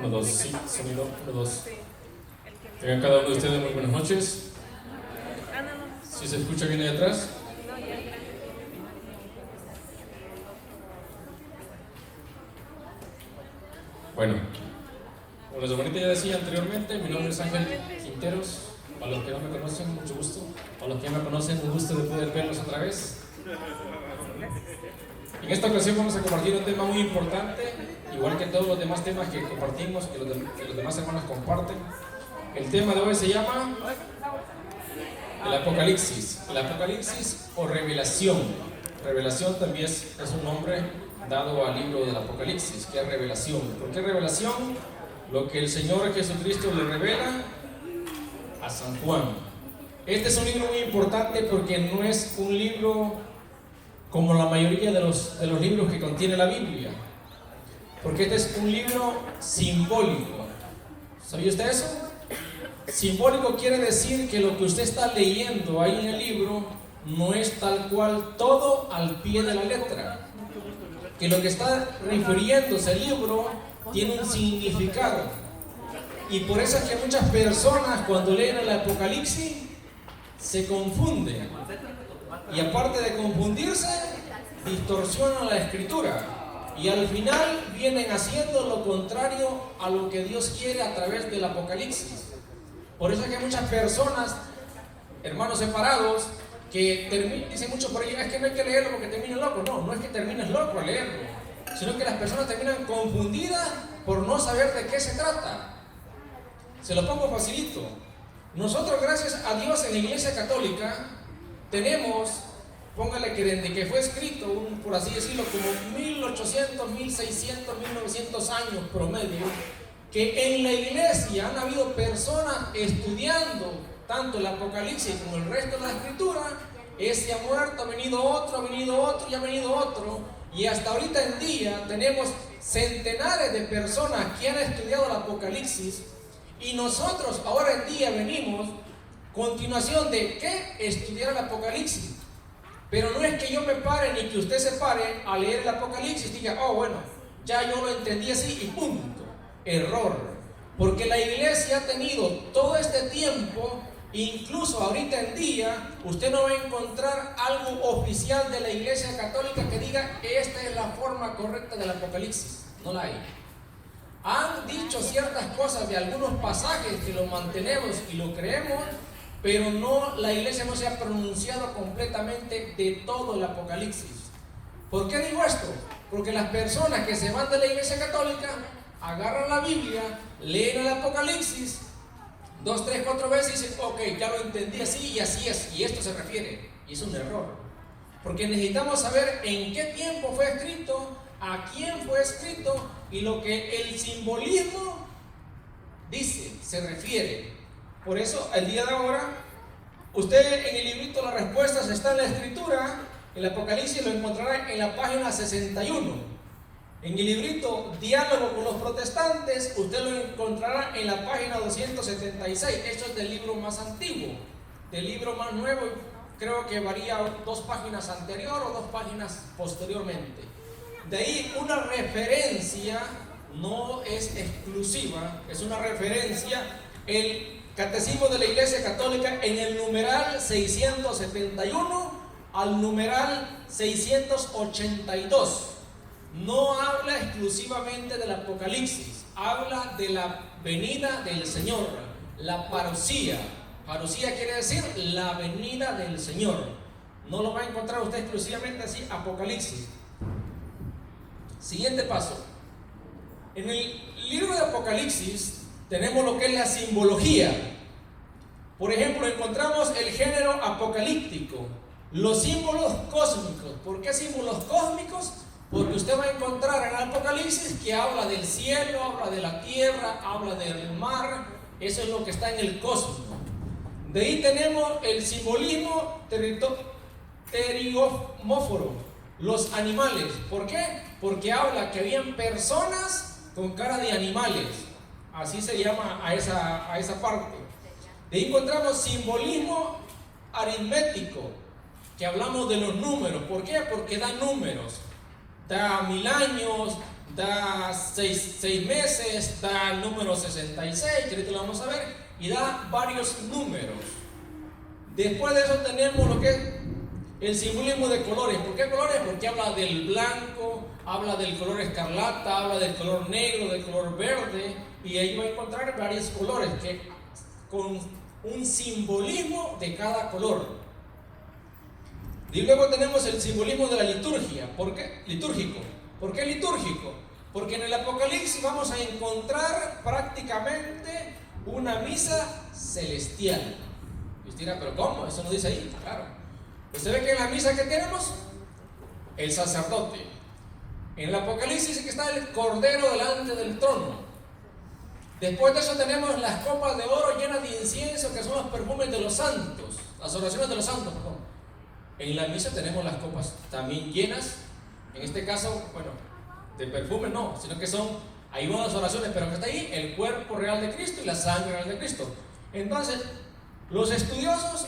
Uno, dos, sí, sonido, uno, dos. Tengan cada uno de ustedes muy buenas noches. ¿Sí se escucha bien ahí atrás? Bueno, como les bonita ya decía anteriormente, mi nombre es Ángel Quinteros. Para los que no me conocen, mucho gusto. Para los que ya me conocen, un gusto de poder verlos otra vez. En esta ocasión vamos a compartir un tema muy importante, igual que todos los demás temas que compartimos, que los demás hermanos comparten. El tema de hoy se llama el Apocalipsis. El Apocalipsis o revelación. Revelación también es un nombre dado al libro del Apocalipsis, que es revelación. ¿Por qué revelación? Lo que el Señor Jesucristo le revela a San Juan. Este es un libro muy importante porque no es un libro como la mayoría de los libros que contiene la Biblia, porque este es un libro simbólico. ¿Sabía usted eso? Simbólico quiere decir que lo que usted está leyendo ahí en el libro no es tal cual todo al pie de la letra, que lo que está refiriéndose el libro tiene un significado, y por eso es que muchas personas cuando leen el Apocalipsis se confunden, y aparte de confundirse, distorsionan la escritura y al final vienen haciendo lo contrario a lo que Dios quiere a través del Apocalipsis. Por eso es que hay muchas personas, hermanos separados, que dicen mucho por ahí, es que no hay que leerlo porque termines loco. No, no es que termines loco al leerlo, sino que las personas terminan confundidas por no saber de qué se trata. Se lo pongo facilito. Nosotros, gracias a Dios, en la Iglesia Católica tenemos, póngale que desde que fue escrito, por así decirlo, como 1800, 1600, 1900 años promedio, que en la iglesia han habido personas estudiando tanto el Apocalipsis como el resto de la escritura. Ese ha muerto, ha venido otro y ha venido otro, y hasta ahorita en día tenemos centenares de personas que han estudiado el Apocalipsis, y nosotros ahora en día venimos continuación de ¿qué? Estudiar el Apocalipsis. Pero no es que yo me pare ni que usted se pare a leer el Apocalipsis y diga, oh bueno, ya yo lo entendí así y punto. Error. Porque la iglesia ha tenido todo este tiempo, incluso ahorita en día, usted no va a encontrar algo oficial de la Iglesia Católica que diga esta es la forma correcta del Apocalipsis. No la hay. Han dicho ciertas cosas de algunos pasajes que lo mantenemos y lo creemos, pero no, la iglesia no se ha pronunciado completamente de todo el Apocalipsis. ¿Por qué digo esto? Porque las personas que se van de la iglesia católica agarran la Biblia, leen el Apocalipsis 2, 3, 4 veces y dicen, ok, ya lo entendí así y así es, y esto se refiere, y es un error. Porque necesitamos saber en qué tiempo fue escrito, a quién fue escrito y lo que el simbolismo dice, se refiere. Por eso, el día de ahora, usted en el librito Las Respuestas está en la escritura, el Apocalipsis lo encontrará en la página 61. En el librito Diálogo con los Protestantes, usted lo encontrará en la página 276. Esto es del libro más antiguo. Del libro más nuevo, creo que varía 2 páginas anterior o 2 páginas posteriormente. De ahí una referencia, no es exclusiva, es una referencia, el Catecismo de la Iglesia Católica en el numeral 671 al numeral 682. No habla exclusivamente del Apocalipsis, habla de la venida del Señor, la parusía. Parusía quiere decir la venida del Señor. No lo va a encontrar usted exclusivamente así, Apocalipsis. Siguiente paso. En el libro de Apocalipsis tenemos lo que es la simbología. Por ejemplo, encontramos el género apocalíptico, los símbolos cósmicos. ¿Por qué símbolos cósmicos? Porque usted va a encontrar en el Apocalipsis que habla del cielo, habla de la tierra, habla del mar. Eso es lo que está en el cosmos. De ahí tenemos el simbolismo terigomóforo, los animales. ¿Por qué? Porque habla que habían personas con cara de animales. Así se llama a esa parte. De ahí encontramos simbolismo aritmético, que hablamos de los números. ¿Por qué? Porque da números. Da 1000 años, da 6 meses, da el número 66, que ahorita lo vamos a ver, y da varios números. Después de eso tenemos lo que es el simbolismo de colores. ¿Por qué colores? Porque habla del blanco, habla del color escarlata, habla del color negro, del color verde, y ahí va a encontrar varios colores que, con un simbolismo de cada color. Y luego tenemos el simbolismo de la liturgia. ¿Por qué? Litúrgico. ¿Por qué litúrgico? Porque en el Apocalipsis vamos a encontrar prácticamente una misa celestial. Y usted dirá, ¿pero cómo? ¿Eso no dice ahí? Claro. Usted ve que en la misa que tenemos, el sacerdote. En el Apocalipsis dice que está el Cordero delante del trono. Después de eso tenemos las copas de oro llenas de incienso, que son los perfumes de los santos, las oraciones de los santos, perdón. En la misa tenemos las copas también llenas, en este caso, bueno, de perfume no, sino que son, ahí van las oraciones, pero que está ahí el cuerpo real de Cristo y la sangre real de Cristo. Entonces, los estudiosos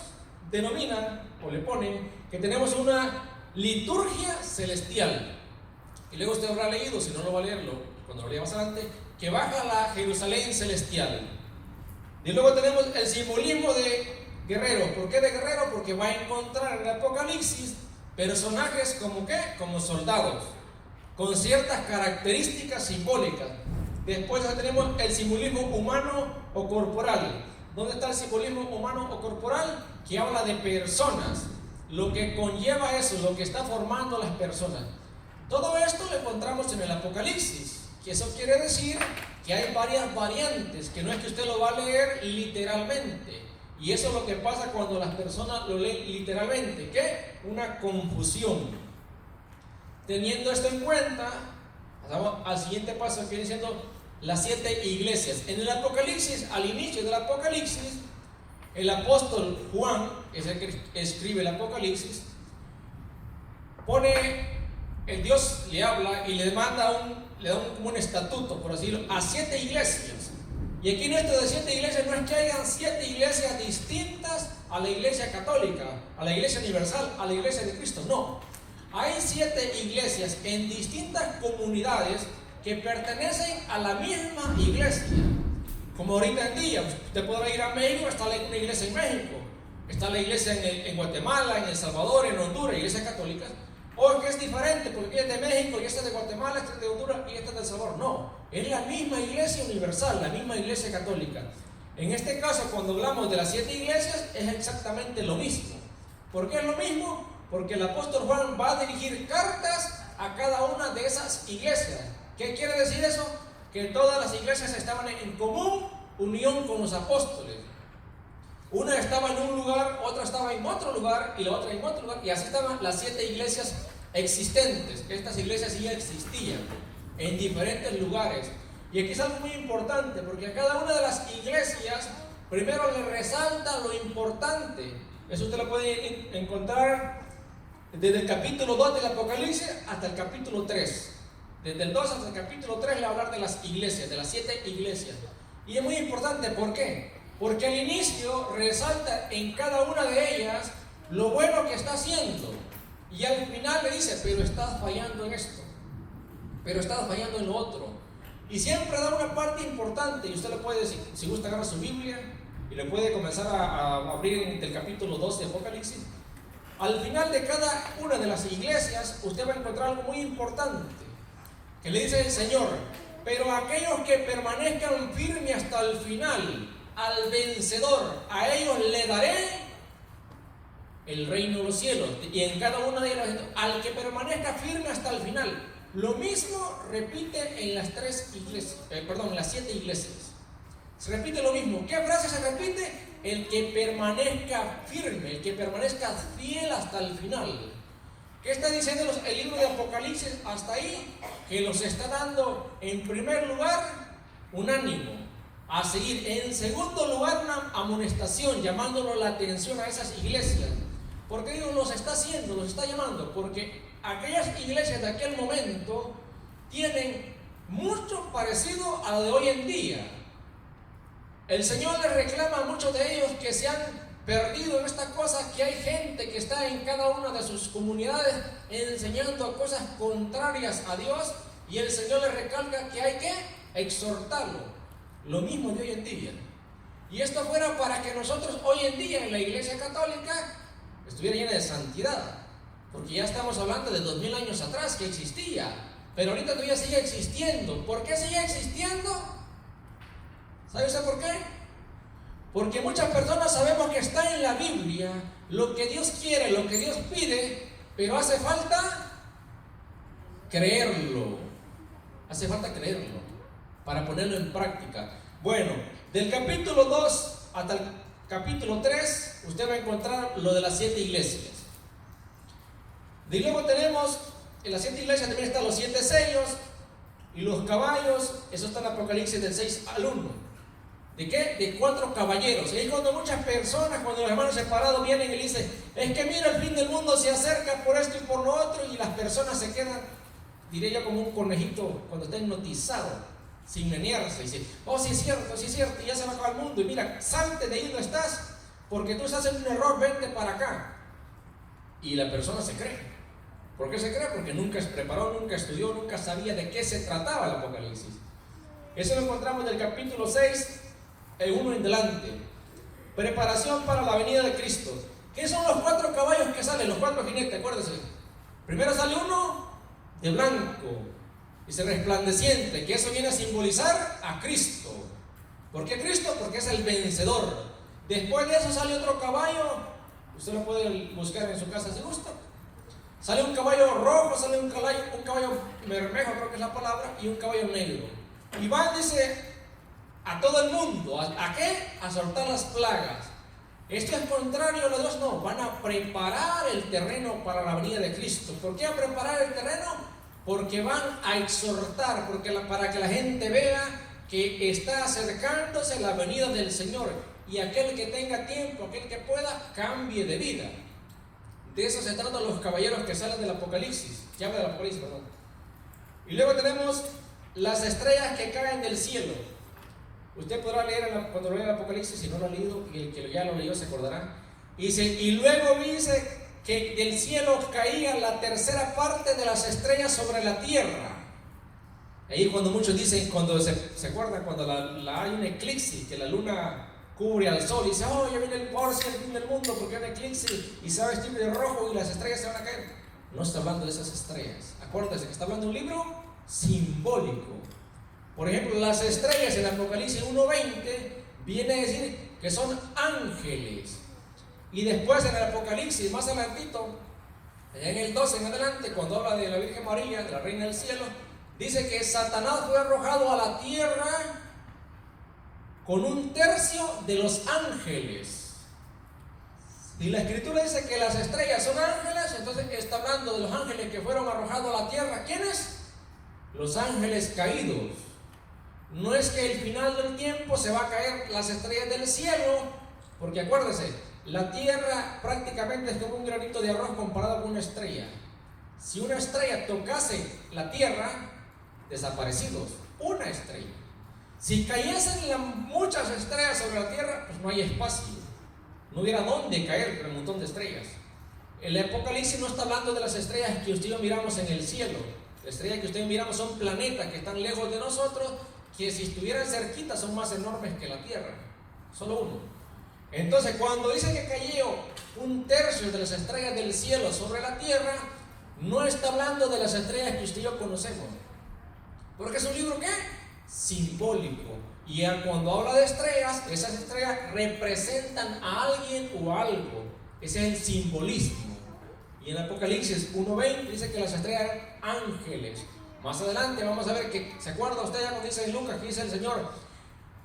denominan o le ponen que tenemos una liturgia celestial. Y luego usted habrá leído, si no lo va a leerlo, cuando lo lea más adelante, que baja la Jerusalén celestial. Y luego tenemos el simbolismo de guerreros. ¿Por qué de guerreros? Porque va a encontrar en el Apocalipsis personajes como ¿qué? Como soldados, con ciertas características simbólicas. Después tenemos el simbolismo humano o corporal. ¿Dónde está el simbolismo humano o corporal? Que habla de personas, lo que conlleva eso, lo que está formando las personas. Todo esto lo encontramos en el Apocalipsis, que eso quiere decir que hay varias variantes, que no es que usted lo va a leer literalmente. Y eso es lo que pasa cuando las personas lo leen literalmente, ¿qué? Una confusión. Teniendo esto en cuenta, pasamos al siguiente paso, que viene siendo las 7 iglesias. En el Apocalipsis, al inicio del Apocalipsis, el apóstol Juan, que es el que escribe el Apocalipsis, el Dios le habla y le da como un estatuto, por decirlo, a 7 iglesias. Y aquí en esto de 7 iglesias no es que hayan 7 iglesias distintas a la iglesia católica, a la iglesia universal, a la iglesia de Cristo, no. Hay 7 iglesias en distintas comunidades que pertenecen a la misma iglesia. Como ahorita en día, usted podrá ir a México, está una iglesia en México, está la iglesia en Guatemala, en El Salvador, en Honduras, iglesias católicas. O que es diferente, porque este es de México, y este es de Guatemala, este es de Honduras y este es de El Salvador. No, es la misma iglesia universal, la misma iglesia católica. En este caso, cuando hablamos de las 7 iglesias, es exactamente lo mismo. ¿Por qué es lo mismo? Porque el apóstol Juan va a dirigir cartas a cada una de esas iglesias. ¿Qué quiere decir eso? Que todas las iglesias estaban en común unión con los apóstoles. Una estaba en un lugar, otra estaba en otro lugar y la otra en otro lugar, y así estaban las 7 iglesias existentes. Estas iglesias ya existían en diferentes lugares. Y aquí es algo muy importante, porque a cada una de las iglesias primero le resalta lo importante. Eso usted lo puede encontrar desde el capítulo 2 del Apocalipsis hasta el capítulo 3. Desde el 2 hasta el capítulo 3 le va a hablar de las iglesias, de las 7 iglesias. Y es muy importante, ¿por qué? Porque al inicio resalta en cada una de ellas lo bueno que está haciendo. Y al final le dice, pero estás fallando en esto, pero estás fallando en lo otro. Y siempre da una parte importante, y usted le puede decir, si gusta agarrar su Biblia y le puede comenzar a abrir en el capítulo 2 de Apocalipsis. Al final de cada una de las iglesias usted va a encontrar algo muy importante, que le dice el Señor, pero aquellos que permanezcan firmes hasta el final, al vencedor, a ellos le daré el reino de los cielos. Y en cada una de ellas, al que permanezca firme hasta el final. Lo mismo repite en las 7 iglesias. Se repite lo mismo. ¿Qué frase se repite? El que permanezca firme, el que permanezca fiel hasta el final. ¿Qué está diciendo el libro de Apocalipsis hasta ahí? Que nos está dando en primer lugar un ánimo a seguir. En segundo lugar, una amonestación, llamándolo la atención a esas iglesias. ¿Por qué Dios los está haciendo, los está llamando? Porque aquellas iglesias de aquel momento tienen mucho parecido a lo de hoy en día. El Señor les reclama a muchos de ellos que se han perdido en esta cosa, que hay gente que está en cada una de sus comunidades enseñando cosas contrarias a Dios, Y el Señor le recalca que hay que exhortarlo. Lo mismo de hoy en día. Y esto fuera para que nosotros hoy en día en la Iglesia Católica estuviera llena de santidad. Porque ya estamos hablando de 2000 años atrás que existía. Pero ahorita todavía sigue existiendo. ¿Por qué sigue existiendo? ¿Sabe usted por qué? Porque muchas personas sabemos que está en la Biblia lo que Dios quiere, lo que Dios pide, pero hace falta creerlo. Hace falta creerlo para ponerlo en práctica. Bueno, del capítulo 2 hasta el capítulo 3, usted va a encontrar lo de las 7 iglesias. Y luego tenemos, en las 7 iglesias también están los 7 sellos y los caballos. Eso está en Apocalipsis del 6 al 1. ¿De qué? De 4 caballeros. Y ahí cuando muchas personas, cuando los hermanos separados vienen y le dicen, es que mira, el fin del mundo se acerca por esto y por lo otro, y las personas se quedan, diré yo, como un conejito cuando está hipnotizado, sin menearse, y dice, oh, sí es cierto, y ya se va a acabar el mundo, y mira, salte de ahí donde estás, porque tú estás en un error, vente para acá. Y la persona se cree. ¿Por qué se cree? Porque nunca se preparó, nunca estudió, nunca sabía de qué se trataba el Apocalipsis. Eso lo encontramos del capítulo 6, el 1 en delante. Preparación para la venida de Cristo. ¿Qué son los 4 caballos que salen? Los 4 jinetes, acuérdense. Primero sale uno de blanco, dice resplandeciente, que eso viene a simbolizar a Cristo. ¿Por qué Cristo? Porque es el vencedor. Después de eso sale otro caballo, usted lo puede buscar en su casa si gusta. Sale un caballo rojo, sale un caballo bermejo, creo que es la palabra, y un caballo negro. Y van, dice, a todo el mundo. ¿A qué? A soltar las plagas. Esto es contrario a lo de Dios. No, van a preparar el terreno para la venida de Cristo. ¿Por qué a preparar el terreno? Porque van a exhortar, para que la gente vea que está acercándose la venida del Señor. Y aquel que tenga tiempo, aquel que pueda, cambie de vida. De eso se tratan los caballeros que salen del Apocalipsis. Que habla del Apocalipsis, perdón. Y luego tenemos las estrellas que caen del cielo. Usted podrá leer cuando lea el Apocalipsis, si no lo ha leído, y el que ya lo leyó se acordará. Y luego dice que del cielo caía la tercera parte de las estrellas sobre la tierra. Ahí cuando muchos dicen, cuando se acuerdan, cuando hay un eclipse, que la luna cubre al sol, y dice, oh, ya viene el fin del mundo porque hay un eclipse, y se va a vestir de rojo y las estrellas se van a caer. No está hablando de esas estrellas. Acuérdense que está hablando de un libro simbólico. Por ejemplo, las estrellas en Apocalipsis 1:20 viene a decir que son ángeles. Y después en el Apocalipsis, más adelantito, en el 12 en adelante, cuando habla de la Virgen María, de la Reina del Cielo, dice que Satanás fue arrojado a la tierra con 1/3 de los ángeles. Y la Escritura dice que las estrellas son ángeles, entonces está hablando de los ángeles que fueron arrojados a la tierra. ¿Quiénes? Los ángeles caídos. No es que el final del tiempo se va a caer las estrellas del cielo, porque acuérdense, la tierra prácticamente es como un granito de arroz comparado con una estrella. Si una estrella tocase la tierra, desaparecidos, una estrella. Si cayesen muchas estrellas sobre la tierra, pues no hay espacio, no hubiera dónde caer con un montón de estrellas. El Apocalipsis no está hablando de las estrellas que usted y yo miramos en el cielo. Las estrellas que usted y yo miramos son planetas que están lejos de nosotros, que si estuvieran cerquitas son más enormes que la tierra, solo uno. Entonces cuando dice que cayó 1/3 de las estrellas del cielo sobre la tierra, no está hablando de las estrellas que usted y yo conocemos, porque es un libro ¿qué? Simbólico. Y cuando habla de estrellas, esas estrellas representan a alguien o algo. Ese es el simbolismo. Y en Apocalipsis 1:20 dice que las estrellas eran ángeles. Más adelante vamos a ver que, ¿se acuerda usted ya cuando dice en Lucas que dice el Señor?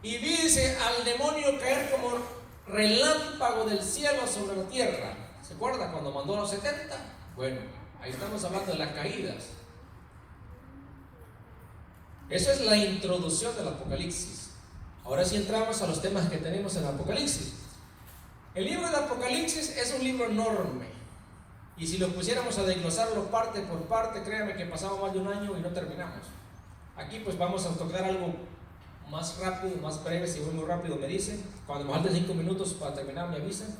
Y dice al demonio caer como relámpago del cielo sobre la tierra. ¿Se acuerda cuando mandó a los 70? Bueno, ahí estamos hablando de las caídas. Eso es la introducción del Apocalipsis. Ahora sí entramos a los temas que tenemos en el Apocalipsis. El libro del Apocalipsis es un libro enorme. Y si lo pusiéramos a desglosarlo parte por parte, créanme que pasamos más de un año y no terminamos. Aquí pues vamos a tocar algo más rápido, más breve. Si voy muy rápido me dicen. Cuando me falten 5 minutos para terminar me avisan.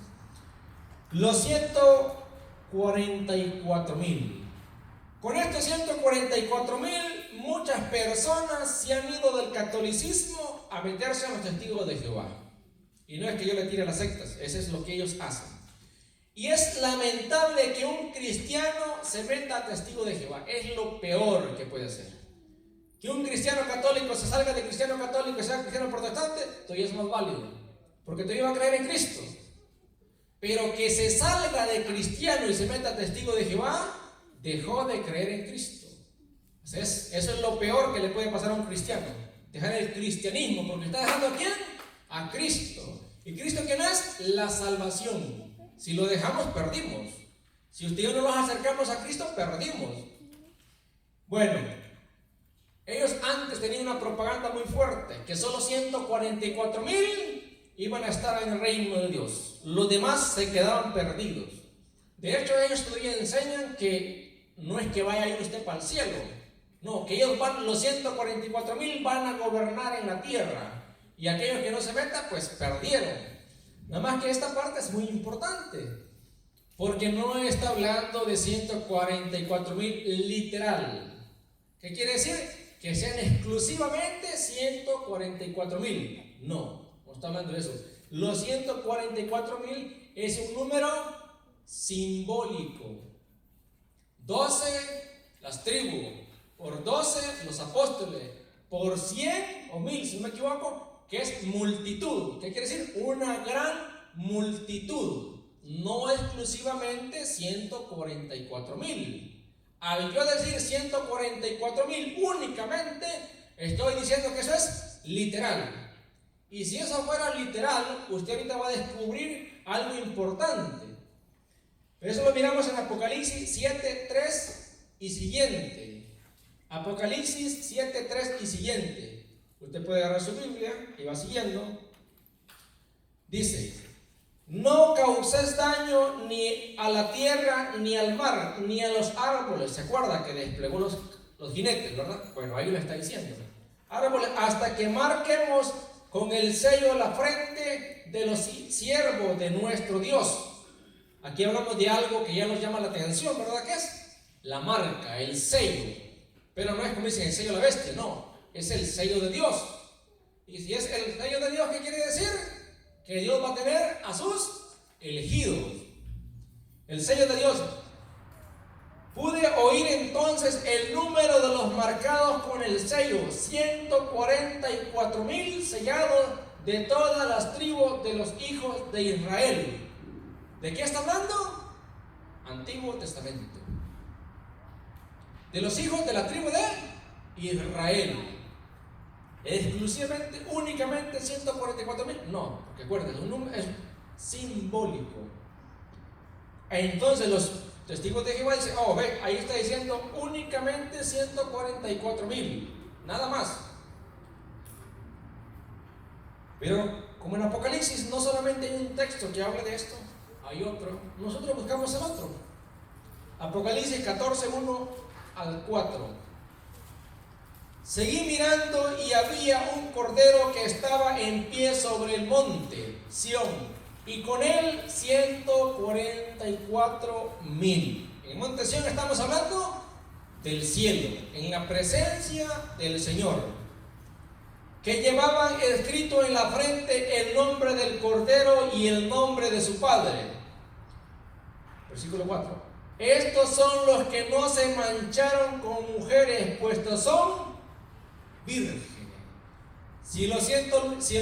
Los 144,000. Con estos 144,000 muchas personas se han ido del catolicismo a meterse a los testigos de Jehová. Y no es que yo le tire a las sectas, eso es lo que ellos hacen. Y es lamentable que un cristiano se meta a testigo de Jehová. Es lo peor que puede hacer. Que un cristiano católico se salga de cristiano católico y sea cristiano protestante, todavía es más válido, porque todavía va a creer en Cristo. Pero que se salga de cristiano y se meta a testigo de Jehová, dejó de creer en Cristo. Eso es lo peor que le puede pasar a un cristiano, dejar el cristianismo, porque está dejando a ¿quién? A Cristo. ¿Y Cristo quién es? La salvación. Si lo dejamos, perdimos. Si usted y yo no nos acercamos a Cristo, perdimos. Bueno, ellos antes tenían una propaganda muy fuerte, que solo 144,000 iban a estar en el reino de Dios. Los demás se quedaban perdidos. De hecho, ellos todavía enseñan que no es que vaya a ir usted para el cielo. No, que ellos los 144,000 van a gobernar en la tierra. Y aquellos que no se metan, pues perdieron. Nada más que esta parte es muy importante, porque no está hablando de 144,000 literal. ¿Qué quiere decir? Que sean exclusivamente 144,000. No está hablando de eso. Los 144,000 es un número simbólico. 12 las tribus, por 12 los apóstoles, por 100 o 1000, si no me equivoco, que es multitud. ¿Qué quiere decir? Una gran multitud, no exclusivamente 144,000. Al yo decir 144,000 únicamente, estoy diciendo que eso es literal. Y si eso fuera literal, usted ahorita va a descubrir algo importante. Pero eso lo miramos en Apocalipsis 7:3 y siguiente. Apocalipsis 7:3 y siguiente. Usted puede agarrar su Biblia y va siguiendo. Dice: no causes daño ni a la tierra, ni al mar, ni a los árboles. ¿Se acuerda que desplegó los jinetes, verdad? Bueno, ahí lo está diciendo. Árboles, hasta que marquemos con el sello la frente de los siervos de nuestro Dios. Aquí hablamos de algo que ya nos llama la atención, ¿verdad? ¿Qué es? La marca, el sello. Pero no es como dicen el sello de la bestia, no. Es el sello de Dios. Y si es el sello de Dios, ¿qué quiere decir? Que Dios va a tener a sus elegidos. El sello de Dios. Pude oír entonces el número de los marcados con el sello: 144,000 sellados de todas las tribus de los hijos de Israel. ¿De qué está hablando? Antiguo Testamento. De los hijos de la tribu de Israel. Exclusivamente, únicamente 144,000. No, porque acuérdense, un número es simbólico. Entonces los testigos de Jehová dicen: oh, ve, ahí está diciendo únicamente 144,000, nada más. Pero como en Apocalipsis no solamente hay un texto que habla de esto, hay otro. Nosotros buscamos el otro. Apocalipsis 14:1 al 4. Seguí mirando y había un cordero que estaba en pie sobre el monte Sión, y con él 144,000. En el monte Sión estamos hablando del cielo, en la presencia del Señor, que llevaban escrito en la frente el nombre del cordero y el nombre de su padre. Versículo 4. Estos son los que no se mancharon con mujeres, puestos son vírgenes. Si el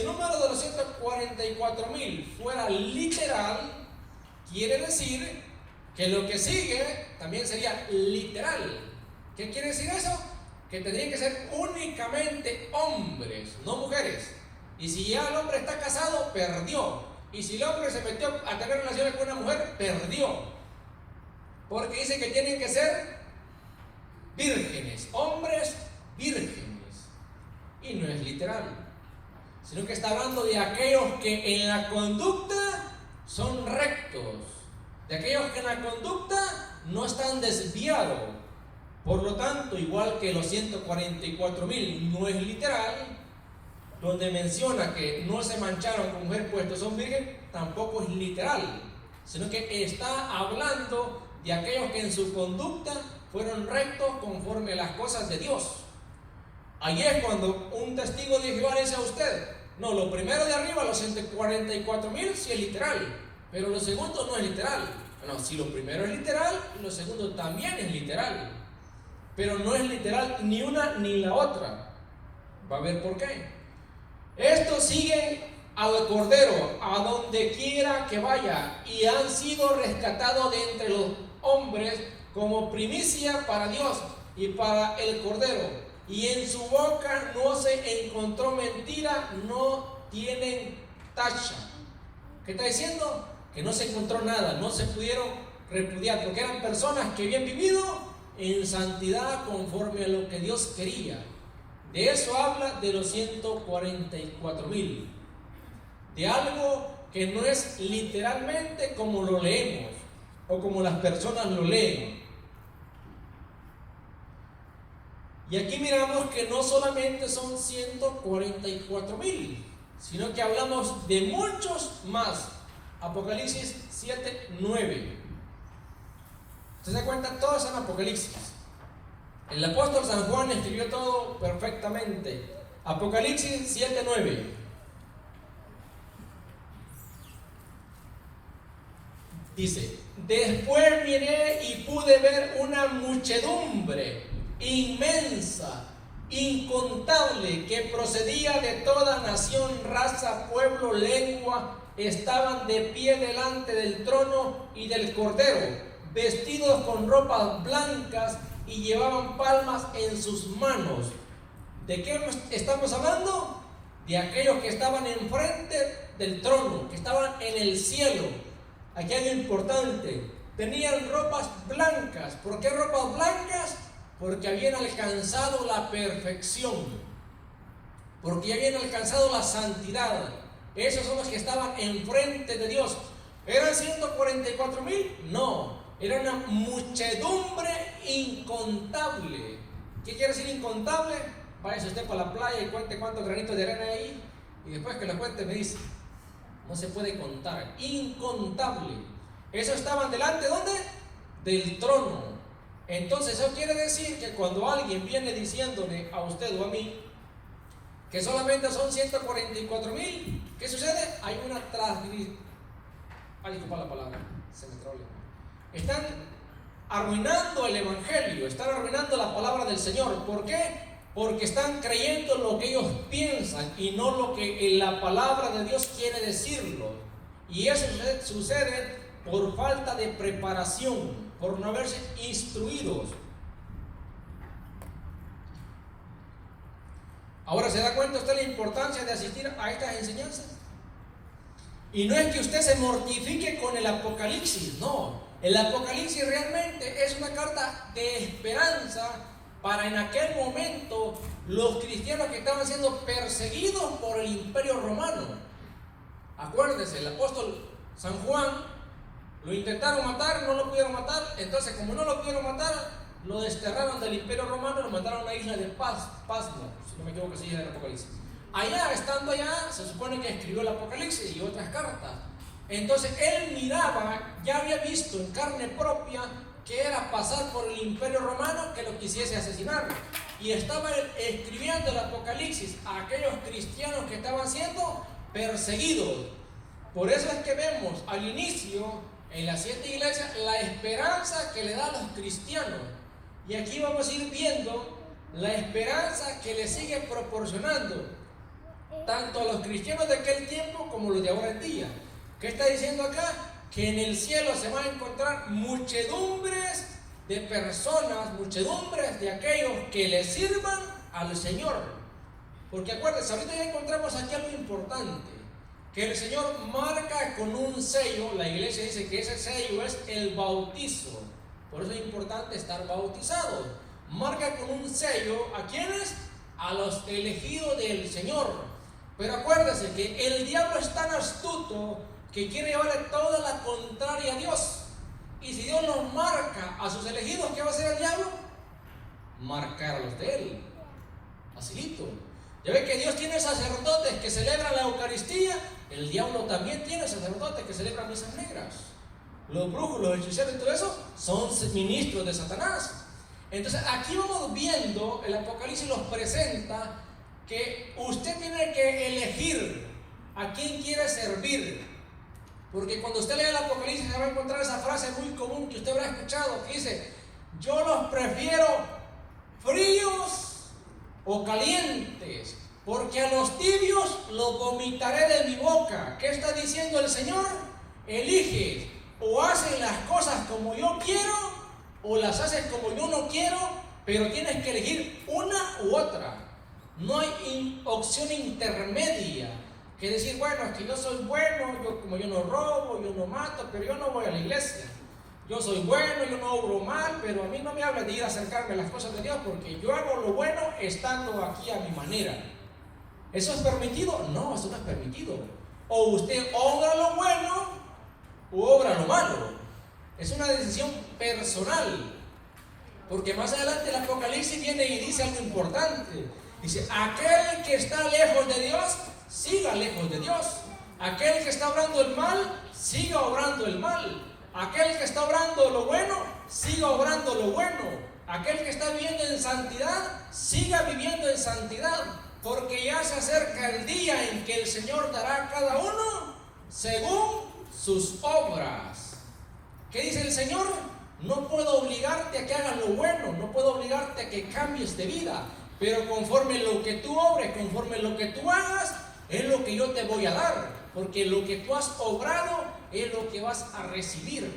número de los 144,000 fuera literal, quiere decir que lo que sigue también sería literal. ¿Qué quiere decir eso? Que tendrían que ser únicamente hombres, no mujeres. Y si ya el hombre está casado, perdió. Y si el hombre se metió a tener relaciones con una mujer, perdió. Porque dice que tienen que ser vírgenes, hombres vírgenes. Y no es literal, sino que está hablando de aquellos que en la conducta son rectos, de aquellos que en la conducta no están desviados. Por lo tanto, igual que los 144,000 no es literal, donde menciona que no se mancharon con mujer puestos son virgen, tampoco es literal, sino que está hablando de aquellos que en su conducta fueron rectos conforme a las cosas de Dios. Ahí es cuando un testigo de Jehová dice a usted, no, lo primero de arriba, los 144,000, sí es literal, pero lo segundo no es literal. No, si lo primero es literal, lo segundo también es literal, pero no es literal ni una ni la otra. Va a ver por qué. Estos siguen al Cordero a donde quiera que vaya y han sido rescatados de entre los hombres como primicia para Dios y para el Cordero. Y en su boca no se encontró mentira, no tienen tacha. ¿Qué está diciendo? Que no se encontró nada, no se pudieron repudiar, porque eran personas que habían vivido en santidad conforme a lo que Dios quería. De eso habla de los 144,000, de algo que no es literalmente como lo leemos o como las personas lo leen. Y aquí miramos que no solamente son 144,000, sino que hablamos de muchos más. Apocalipsis 7:9. ¿Usted se da cuenta? Todos son Apocalipsis. El apóstol San Juan escribió todo perfectamente. Apocalipsis 7:9. Dice: después miré y pude ver una muchedumbre inmensa, incontable, que procedía de toda nación, raza, pueblo, lengua. Estaban de pie delante del trono y del Cordero, vestidos con ropas blancas y llevaban palmas en sus manos. ¿De qué estamos hablando? De aquellos que estaban enfrente del trono, que estaban en el cielo. Aquí hay algo importante: tenían ropas blancas. ¿Por qué ropas blancas? Porque habían alcanzado la perfección, porque ya habían alcanzado la santidad. Esos son los que estaban enfrente de Dios. ¿Eran 144,000? No, era una muchedumbre incontable. ¿Qué quiere decir incontable? Váyase usted para la playa y cuente cuántos granitos de arena hay ahí, y después que lo cuente me dice. No se puede contar, incontable. Esos estaban delante, ¿dónde? Del trono. Entonces eso quiere decir que cuando alguien viene diciéndole a usted o a mí que solamente son 144,000, ¿qué sucede? Hay una transgresión. Disculpa la palabra, se me trolea. Están arruinando el evangelio, están arruinando la palabra del Señor. ¿Por qué? Porque están creyendo lo que ellos piensan y no lo que la palabra de Dios quiere decirlo. Y eso sucede por falta de preparación, por no haberse instruidos. Ahora, ¿se da cuenta usted la importancia de asistir a estas enseñanzas? Y no es que usted se mortifique con el Apocalipsis, no. El Apocalipsis realmente es una carta de esperanza para en aquel momento los cristianos que estaban siendo perseguidos por el Imperio Romano. Acuérdense, el apóstol San Juan lo intentaron matar, no lo pudieron matar. Entonces, como no lo pudieron matar, lo desterraron del Imperio Romano y lo mandaron a la isla de Pasmo, si no me equivoco, se dice el Apocalipsis. Allá, estando allá, se supone que escribió el Apocalipsis y otras cartas. Entonces él miraba, ya había visto en carne propia que era pasar por el Imperio Romano que lo quisiese asesinar, y estaba escribiendo el Apocalipsis a aquellos cristianos que estaban siendo perseguidos. Por eso es que vemos al inicio en las 7 iglesias la esperanza que le da a los cristianos, y aquí vamos a ir viendo la esperanza que le sigue proporcionando tanto a los cristianos de aquel tiempo como los de ahora en día. ¿Qué está diciendo acá? Que en el cielo se van a encontrar muchedumbres de personas, muchedumbres de aquellos que le sirvan al Señor. Porque acuérdense, ahorita ya encontramos aquí algo importante, que el Señor marca con un sello. La iglesia dice que ese sello es el bautizo. Por eso es importante estar bautizados. Marca con un sello ¿a quiénes? A los elegidos del Señor. Pero acuérdense que el diablo es tan astuto que quiere llevarle toda la contraria a Dios. Y si Dios nos marca a sus elegidos, ¿qué va a hacer el diablo? Marcar a los de él. Facilito. Ya ve que Dios tiene sacerdotes que celebran la Eucaristía. El diablo también tiene sacerdotes que celebran misas negras. Los brujos, los hechiceros y todo eso son ministros de Satanás. Entonces aquí vamos viendo, el Apocalipsis los presenta que usted tiene que elegir a quién quiere servir. Porque cuando usted lee el Apocalipsis se va a encontrar esa frase muy común que usted habrá escuchado, que dice: yo los prefiero fríos o calientes, porque a los tibios los vomitaré de mi boca. ¿Qué está diciendo el Señor? Elige, o haces las cosas como yo quiero, o las haces como yo no quiero, pero tienes que elegir una u otra. No hay opción intermedia, que decir, bueno, es que yo soy bueno, como yo no robo, yo no mato, pero yo no voy a la iglesia. Yo soy bueno, yo no obro mal, pero a mí no me habla de ir a acercarme a las cosas de Dios, porque yo hago lo bueno estando aquí a mi manera. ¿Eso es permitido? No, eso no es permitido. O usted obra lo bueno o obra lo malo. Es una decisión personal. Porque más adelante el Apocalipsis viene y dice algo importante. Dice: aquel que está lejos de Dios, siga lejos de Dios. Aquel que está obrando el mal, siga obrando el mal. Aquel que está obrando lo bueno, siga obrando lo bueno. Aquel que está viviendo en santidad, siga viviendo en santidad. Porque ya se acerca el día en que el Señor dará a cada uno según sus obras. ¿Qué dice el Señor? No puedo obligarte a que hagas lo bueno, no puedo obligarte a que cambies de vida, pero conforme lo que tú obres, conforme lo que tú hagas, es lo que yo te voy a dar, porque lo que tú has obrado es lo que vas a recibir.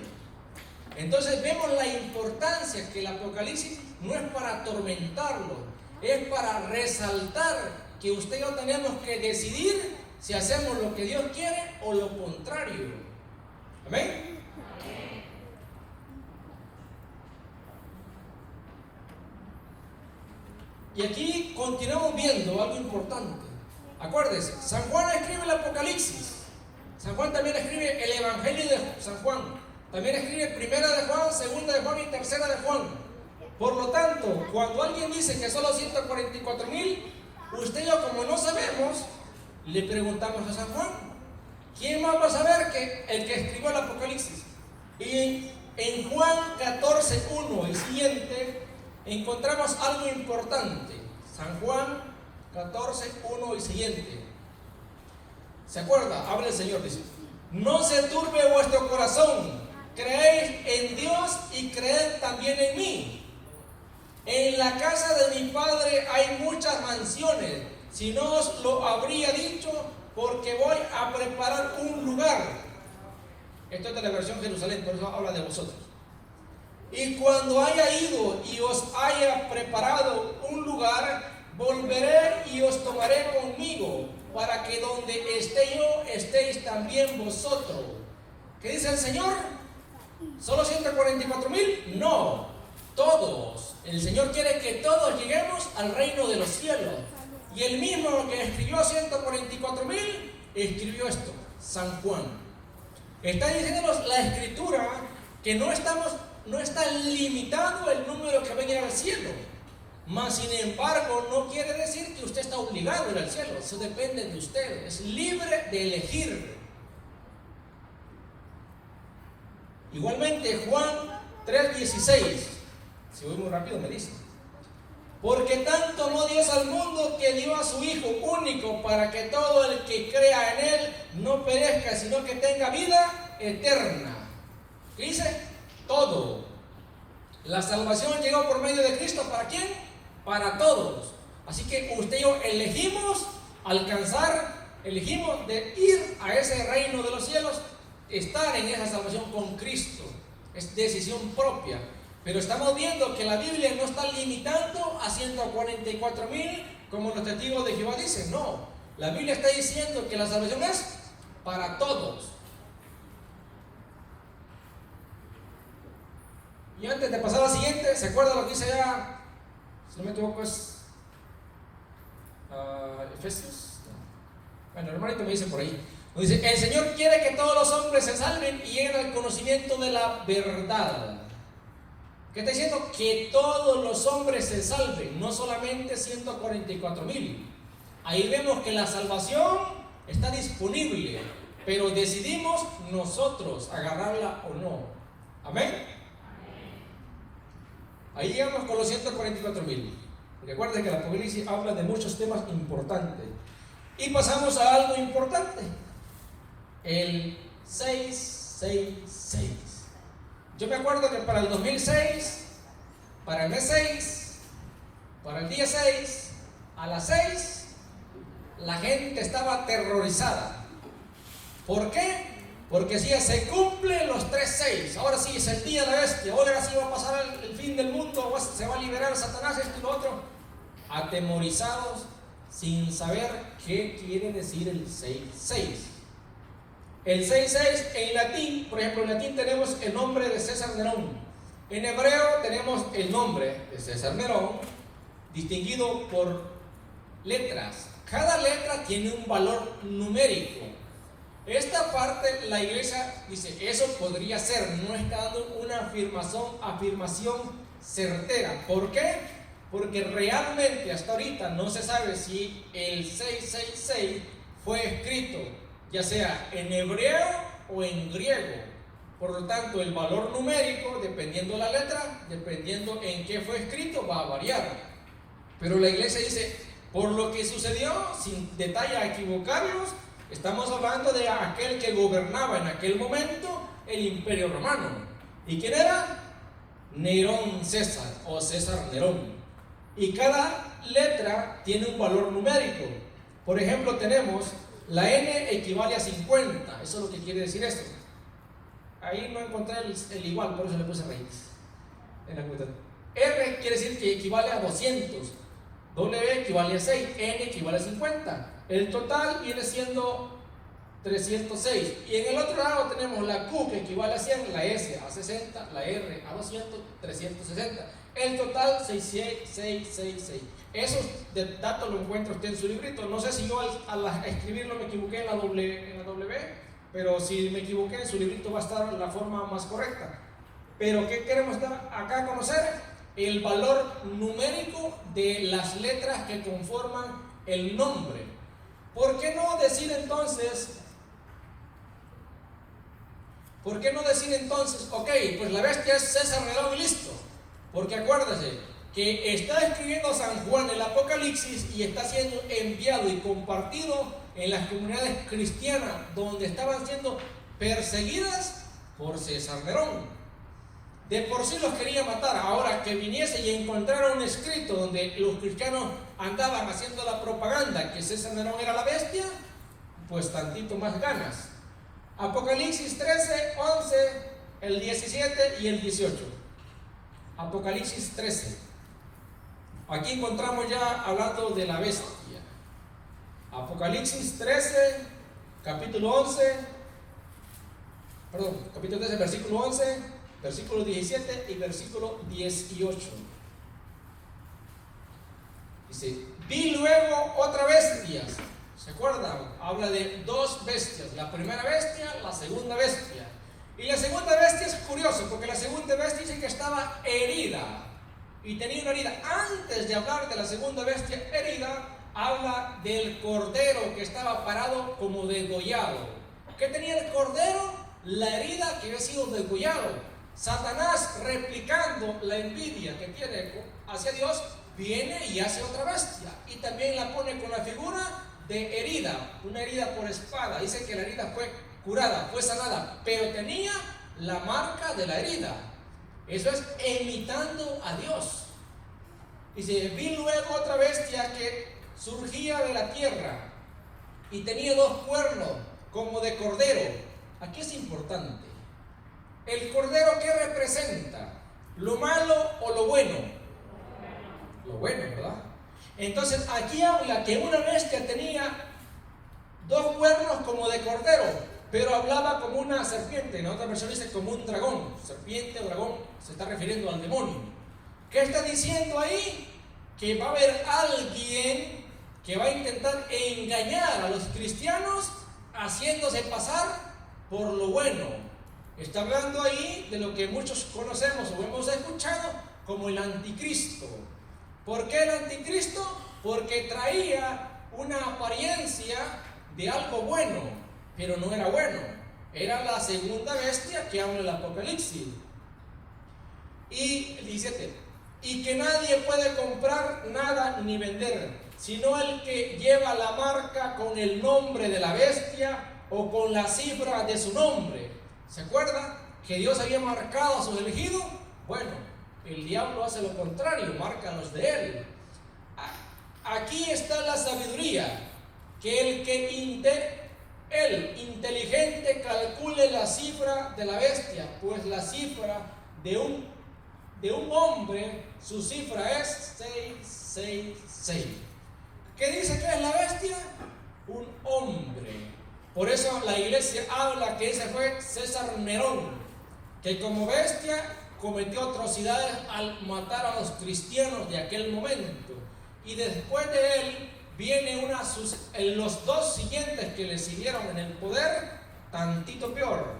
Entonces vemos la importancia que el Apocalipsis no es para atormentarlo, es para resaltar que usted y yo tenemos que decidir si hacemos lo que Dios quiere o lo contrario. ¿Amén? Y aquí continuamos viendo algo importante. Acuérdense, San Juan escribe el Apocalipsis. San Juan también escribe el Evangelio de San Juan. También escribe Primera de Juan, Segunda de Juan y Tercera de Juan. Por lo tanto, cuando alguien dice que solo 144,000, usted y yo, como no sabemos, le preguntamos a San Juan. ¿Quién más va a saber que el que escribió el Apocalipsis? Y en Juan 14:1 y siguiente encontramos algo importante. San Juan 14:1 y siguiente. ¿Se acuerda? Habla el Señor, dice: no se turbe vuestro corazón, creéis en Dios y creed también en mí. En la casa de mi Padre hay muchas mansiones, si no os lo habría dicho, porque voy a preparar un lugar. Esto es de la versión Jerusalén, por eso habla de vosotros. Y cuando haya ido y os haya preparado un lugar, volveré y os tomaré conmigo, para que donde esté yo, estéis también vosotros. ¿Qué dice el Señor? ¿Solo 144,000? No, todos. El Señor quiere que todos lleguemos al reino de los cielos. Y el mismo que escribió 144,000, escribió esto, San Juan. Está diciéndonos la Escritura que no está limitado el número que va a llegar al cielo. Mas sin embargo, no quiere decir que usted está obligado a ir al cielo. Eso depende de usted. Es libre de elegir. Igualmente, Juan 3:16. Si voy muy rápido, me dice: porque tanto amó Dios al mundo que dio a su Hijo único, para que todo el que crea en Él no perezca, sino que tenga vida eterna. ¿Qué dice? Todo. La salvación llegó por medio de Cristo. ¿Para quién? Para todos. Así que usted y yo elegimos elegimos de ir a ese reino de los cielos, estar en esa salvación con Cristo. Es decisión propia. Pero estamos viendo que la Biblia no está limitando a 144,000 como los testigos de Jehová dicen. No, la Biblia está diciendo que la salvación es para todos. Y antes de pasar a la siguiente, ¿se acuerda lo que dice ya? Si no me equivoco es Efesios. Bueno, el hermanito me dice por ahí. Dice: el Señor quiere que todos los hombres se salven y lleguen al conocimiento de la verdad. ¿Qué está diciendo? Que todos los hombres se salven, no solamente 144,000. Ahí vemos que la salvación está disponible, pero decidimos nosotros agarrarla o no. Amén. Ahí llegamos con los 144.000. Recuerden que el Apocalipsis habla de muchos temas importantes. Y pasamos a algo importante. El 666. Yo me acuerdo que para el 2006, para el mes 6, para el día 6, a las 6, la gente estaba aterrorizada. ¿Por qué? Porque si se cumplen los 3-6, ahora sí es el día de la bestia, ahora sí va a pasar el fin del mundo, se va a liberar Satanás, esto y lo otro. Atemorizados, sin saber qué quiere decir el 6-6. El 6-6 en latín, por ejemplo, en latín tenemos el nombre de César Nerón. En hebreo tenemos el nombre de César Nerón, distinguido por letras. Cada letra tiene un valor numérico. Esta parte la iglesia dice, eso podría ser, no está dando una afirmación certera. ¿Por qué? Porque realmente hasta ahorita no se sabe si el 666 fue escrito ya sea en hebreo o en griego. Por lo tanto, el valor numérico, dependiendo la letra, dependiendo en qué fue escrito, va a variar. Pero la iglesia dice, por lo que sucedió, sin detalle a equivocarlos, estamos hablando de aquel que gobernaba en aquel momento el Imperio Romano. ¿Y quién era? Nerón César o César Nerón. Y cada letra tiene un valor numérico. Por ejemplo, tenemos la N equivale a 50. Eso es lo que quiere decir esto. Ahí no encontré el igual, por eso le puse raíz en la cuenta. R quiere decir que equivale a 200. W equivale a 6. N equivale a 50. El total viene siendo 306. Y en el otro lado tenemos la Q que equivale a 100, la S a 60, la R a 200, 360. El total 666. Esos datos lo encuentra usted en su librito. No sé si yo al escribirlo me equivoqué en la W, pero si me equivoqué en su librito va a estar la forma más correcta. Pero ¿qué queremos dar acá a conocer? El valor numérico de las letras que conforman el nombre. ¿Por qué no decir entonces, ok, pues la bestia es César Nerón y listo? Porque acuérdese que está escribiendo San Juan el Apocalipsis y está siendo enviado y compartido en las comunidades cristianas donde estaban siendo perseguidas por César Nerón. De por sí los quería matar. Ahora que viniese y encontrara un escrito donde los cristianos andaban haciendo la propaganda que César Nerón era la bestia, pues tantito más ganas. Apocalipsis 13, 11, el 17 y el 18. Apocalipsis 13. Aquí encontramos ya hablando de la bestia. Apocalipsis 13, capítulo 13, versículo 11, versículo 17 y versículo 18. Dice, vi luego otra bestia. ¿Se acuerdan? Habla de dos bestias. La primera bestia, la segunda bestia. Y la segunda bestia es curioso, porque la segunda bestia dice que estaba herida. Y tenía una herida. Antes de hablar de la segunda bestia herida, habla del cordero que estaba parado como degollado. ¿Qué tenía el cordero? La herida que había sido degollado. Satanás, replicando la envidia que tiene hacia Dios, viene y hace otra bestia. Y también la pone con la figura de herida, una herida por espada. Dice que la herida fue curada, fue sanada, pero tenía la marca de la herida. Eso es imitando a Dios. Dice, vi luego otra bestia que surgía de la tierra y tenía dos cuernos como de cordero. Aquí es importante. ¿El cordero qué representa? ¿Lo malo o lo bueno? Lo bueno, ¿verdad? Entonces aquí habla que una bestia tenía dos cuernos como de cordero, pero hablaba como una serpiente. En otra versión dice como un dragón. Serpiente o dragón se está refiriendo al demonio. ¿Qué está diciendo ahí? Que va a haber alguien que va a intentar engañar a los cristianos haciéndose pasar por lo bueno. Está hablando ahí de lo que muchos conocemos o hemos escuchado como el anticristo. ¿Por qué el anticristo? Porque traía una apariencia de algo bueno, pero no era bueno. Era la segunda bestia que habla el Apocalipsis. Y el 17. y que nadie puede comprar nada ni vender, sino el que lleva la marca con el nombre de la bestia o con la cifra de su nombre. ¿Se acuerda que Dios había marcado a sus elegidos? Bueno, el diablo hace lo contrario, marca a los de él. Aquí está la sabiduría, que el inteligente calcule la cifra de la bestia, pues la cifra de un hombre, su cifra es 666. ¿Qué dice que es la bestia? Un hombre. Por eso la iglesia habla que ese fue César Nerón, que como bestia cometió atrocidades al matar a los cristianos de aquel momento. Y después de él viene los dos siguientes que le siguieron en el poder, tantito peor,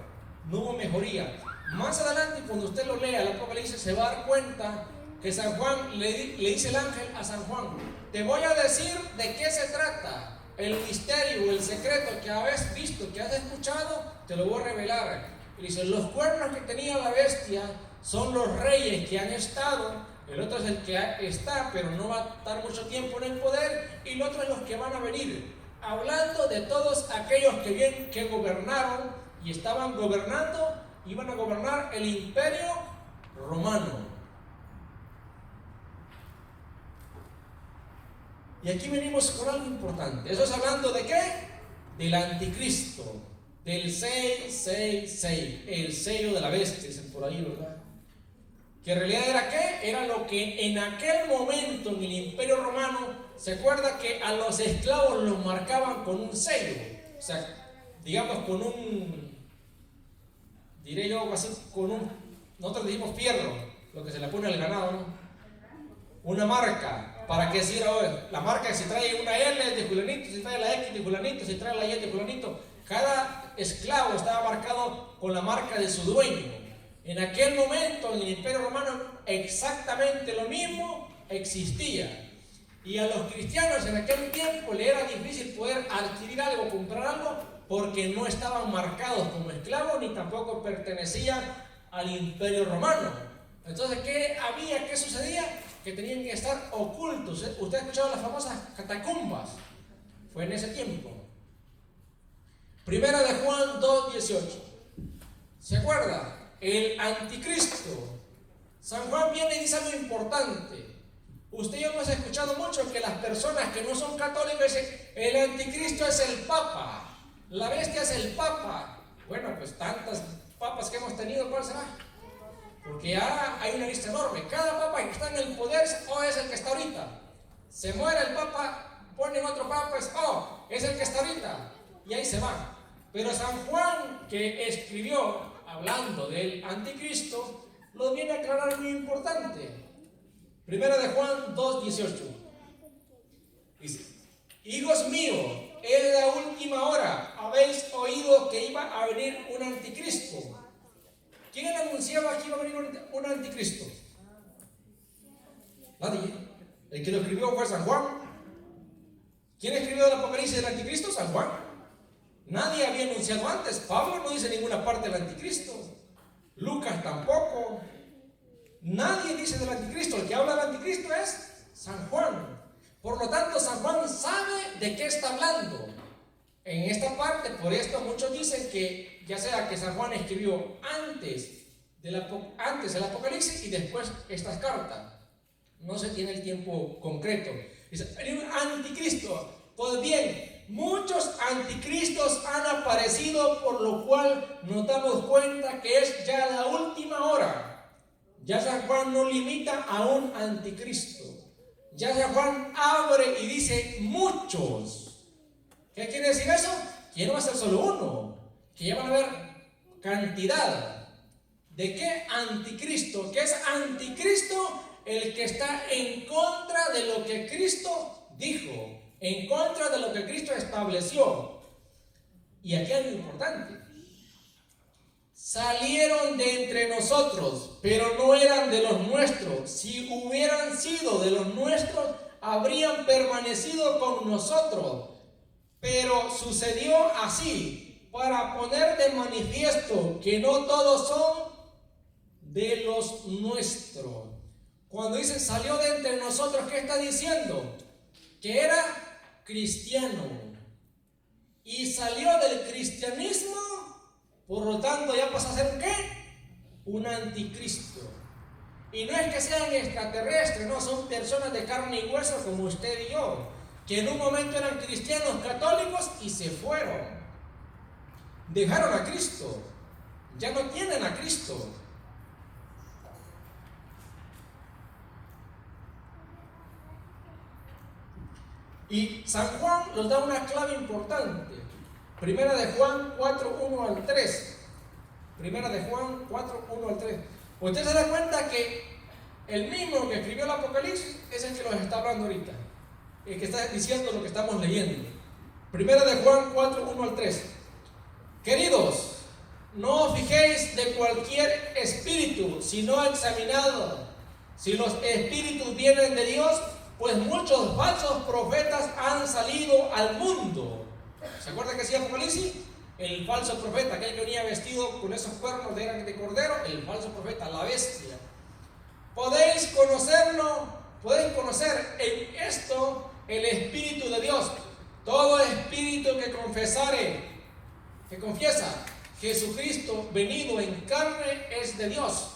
no hubo mejoría. Más adelante, cuando usted lo lea el Apocalipsis, se va a dar cuenta que San Juan le dice el ángel a San Juan: te voy a decir de qué se trata, el misterio, el secreto que has visto, que has escuchado, te lo voy a revelar. Y dice: los cuernos que tenía la bestia son los reyes que han estado. El otro es el que está, pero no va a estar mucho tiempo en el poder. Y el otro es los que van a venir. Hablando de todos aquellos que gobernaron y estaban gobernando, iban a gobernar el imperio romano. Y aquí venimos con algo importante. Eso es hablando de ¿qué? Del anticristo, del 666, el sello de la bestia, dicen por ahí, ¿verdad? Que en realidad era ¿qué? Era lo que en aquel momento en el imperio romano, se acuerda que a los esclavos los marcaban con un sello, o sea, digamos con diré yo así, nosotros decimos fierro, lo que se le pone al ganado, ¿no? Una marca, para que decir ahora, la marca, si trae una L de fulanito, si trae la X de fulanito, si trae la Y de fulanito, cada esclavo estaba marcado con la marca de su dueño. En aquel momento, en el Imperio Romano, exactamente lo mismo existía. Y a los cristianos en aquel tiempo le era difícil poder adquirir algo, comprar algo, porque no estaban marcados como esclavos ni tampoco pertenecían al Imperio Romano. Entonces, ¿qué sucedía? Que tenían que estar ocultos. Usted ha escuchado las famosas catacumbas. Fue en ese tiempo. Primera de Juan 2:18. ¿Se acuerda? El anticristo. San Juan viene y dice algo importante. Usted y yo hemos escuchado mucho que las personas que no son católicas dicen: el anticristo es el papa, la bestia es el papa. Bueno, pues tantas papas que hemos tenido, ¿cuál será? Porque ya hay una lista enorme. Cada papa que está en el poder es el que está ahorita. Se muere el papa, ponen otro papa, es el que está ahorita. Y ahí se va. Pero San Juan, que escribió hablando del anticristo, lo viene a aclarar muy importante. Primera de Juan 2:18. Dice: hijos míos, es la última hora. Habéis oído que iba a venir un anticristo. ¿Quién anunciaba que iba a venir un anticristo? Nadie. El que lo escribió fue San Juan. ¿Quién escribió el Apocalipsis del anticristo? San Juan. Nadie había anunciado antes. Pablo no dice ninguna parte del anticristo. Lucas tampoco. Nadie dice del anticristo. El que habla del anticristo es San Juan. Por lo tanto, San Juan sabe de qué está hablando. En esta parte, por esto muchos dicen que ya sea que San Juan escribió antes el Apocalipsis y después estas cartas. No se tiene el tiempo concreto. Dice: hay un anticristo. Pues bien, muchos anticristos han aparecido, por lo cual nos damos cuenta que es ya la última hora. Ya San Juan no limita a un anticristo. Ya San Juan abre y dice muchos. ¿Qué quiere decir eso? Que ya no va a ser solo uno, que ya van a haber cantidad. ¿De qué anticristo? ¿Qué es anticristo? El que está en contra de lo que Cristo dijo, en contra de lo que Cristo estableció. Y aquí hay algo importante. Salieron de entre nosotros, pero no eran de los nuestros. Si hubieran sido de los nuestros, habrían permanecido con nosotros. Pero sucedió así, para poner de manifiesto que no todos son de los nuestros. Cuando dice salió de entre nosotros, ¿qué está diciendo? Que era cristiano. Y salió del cristianismo, por lo tanto ya pasa a ser ¿qué? Un anticristo. Y no es que sean extraterrestres, no, son personas de carne y hueso como usted y yo, que en un momento eran cristianos católicos y se fueron. Dejaron a Cristo, ya no tienen a Cristo. Y San Juan nos da una clave importante. Primera de Juan 4, 1 al 3. Primera de Juan 4, 1 al 3. Usted se da cuenta que el mismo que escribió el Apocalipsis es el que nos está hablando ahorita, el que está diciendo lo que estamos leyendo. Primera de Juan 4, 1 al 3. Queridos, no os fijéis de cualquier espíritu, sino examinado si los espíritus vienen de Dios, pues muchos falsos profetas han salido al mundo. ¿Se acuerda que decía Apocalipsis? El falso profeta, aquel que venía vestido con esos cuernos de cordero, el falso profeta, la bestia. Podéis conocerlo, podéis conocer en esto el Espíritu de Dios. Todo espíritu que confiesa Jesucristo venido en carne es de Dios.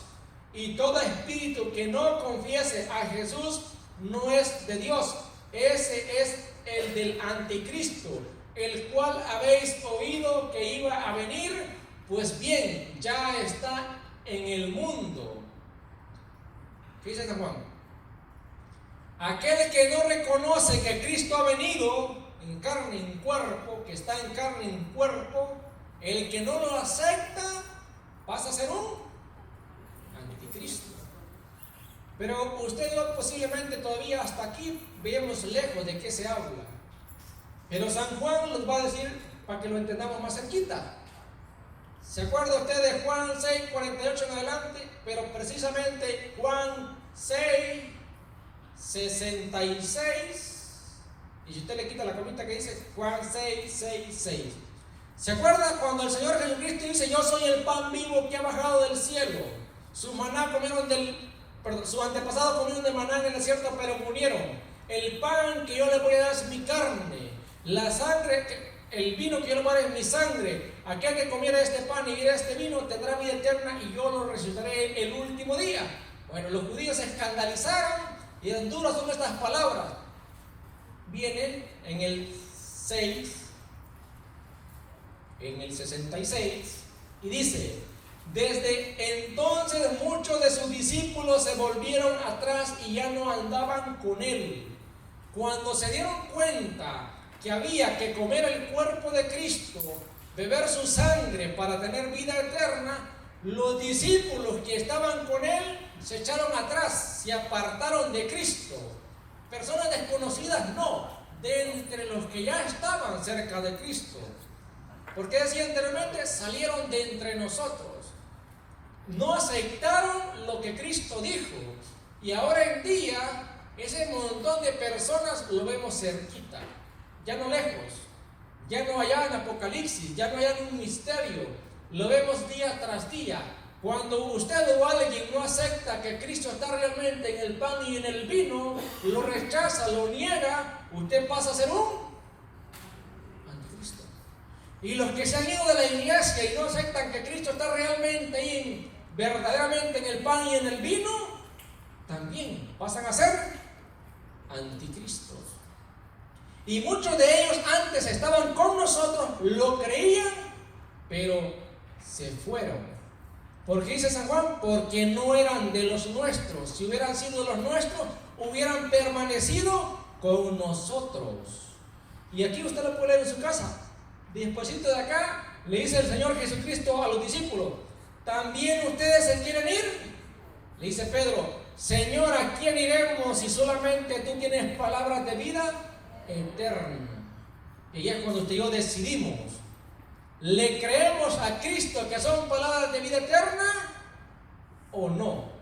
Y todo espíritu que no confiese a Jesús no es de Dios. Ese es el del anticristo, el cual habéis oído que iba a venir. Pues bien, ya está en el mundo. ¿Qué dice San Juan? Aquel que no reconoce que Cristo ha venido en carne y en cuerpo, que está en carne y en cuerpo, el que no lo acepta pasa a ser un anticristo. Pero usted y yo posiblemente todavía hasta aquí vemos lejos de qué se habla. Pero San Juan nos va a decir para que lo entendamos más cerquita. ¿Se acuerda usted de Juan 6, 48 en adelante? Pero precisamente Juan 6, 66. Y si usted le quita la comita que dice Juan 6, 6, 6. ¿Se acuerda cuando el Señor Jesucristo dice: yo soy el pan vivo que ha bajado del cielo? Sus antepasados comieron de maná en el desierto, pero murieron. El pan que yo les voy a dar es mi carne. La sangre, el vino que yo les voy a dar es mi sangre. Aquel que comiera este pan y bebiera este vino tendrá vida eterna, y yo lo resucitaré el último día. Bueno, los judíos se escandalizaron y en duras son estas palabras. Vienen en el 6, en el 66, y dice: desde entonces muchos de sus discípulos se volvieron atrás y ya no andaban con él. Cuando se dieron cuenta que había que comer el cuerpo de Cristo, beber su sangre para tener vida eterna, los discípulos que estaban con él se echaron atrás, se apartaron de Cristo. Personas desconocidas no, de entre los que ya estaban cerca de Cristo. Porque decía anteriormente, salieron de entre nosotros. No aceptaron lo que Cristo dijo. Y ahora en día, ese montón de personas lo vemos cerquita, ya no lejos, ya no allá en Apocalipsis, ya no allá en un misterio. Lo vemos día tras día. Cuando usted o alguien no acepta que Cristo está realmente en el pan y en el vino, lo rechaza, lo niega, usted pasa a ser un anticristo. Y los que se han ido de la iglesia y no aceptan que Cristo está realmente ahí, verdaderamente en el pan y en el vino, también pasan a ser anticristos. Y muchos de ellos antes estaban con nosotros, lo creían, pero se fueron. ¿Por qué dice San Juan? Porque no eran de los nuestros. Si hubieran sido los nuestros, hubieran permanecido con nosotros. Y aquí usted lo puede leer en su casa. Despuésito de acá, le dice el Señor Jesucristo a los discípulos: ¿también ustedes se quieren ir? Le dice Pedro: Señor, ¿a quién iremos si solamente tú tienes palabras de vida eterna? Y ya es cuando usted y yo decidimos: ¿le creemos a Cristo que son palabras de vida eterna o no?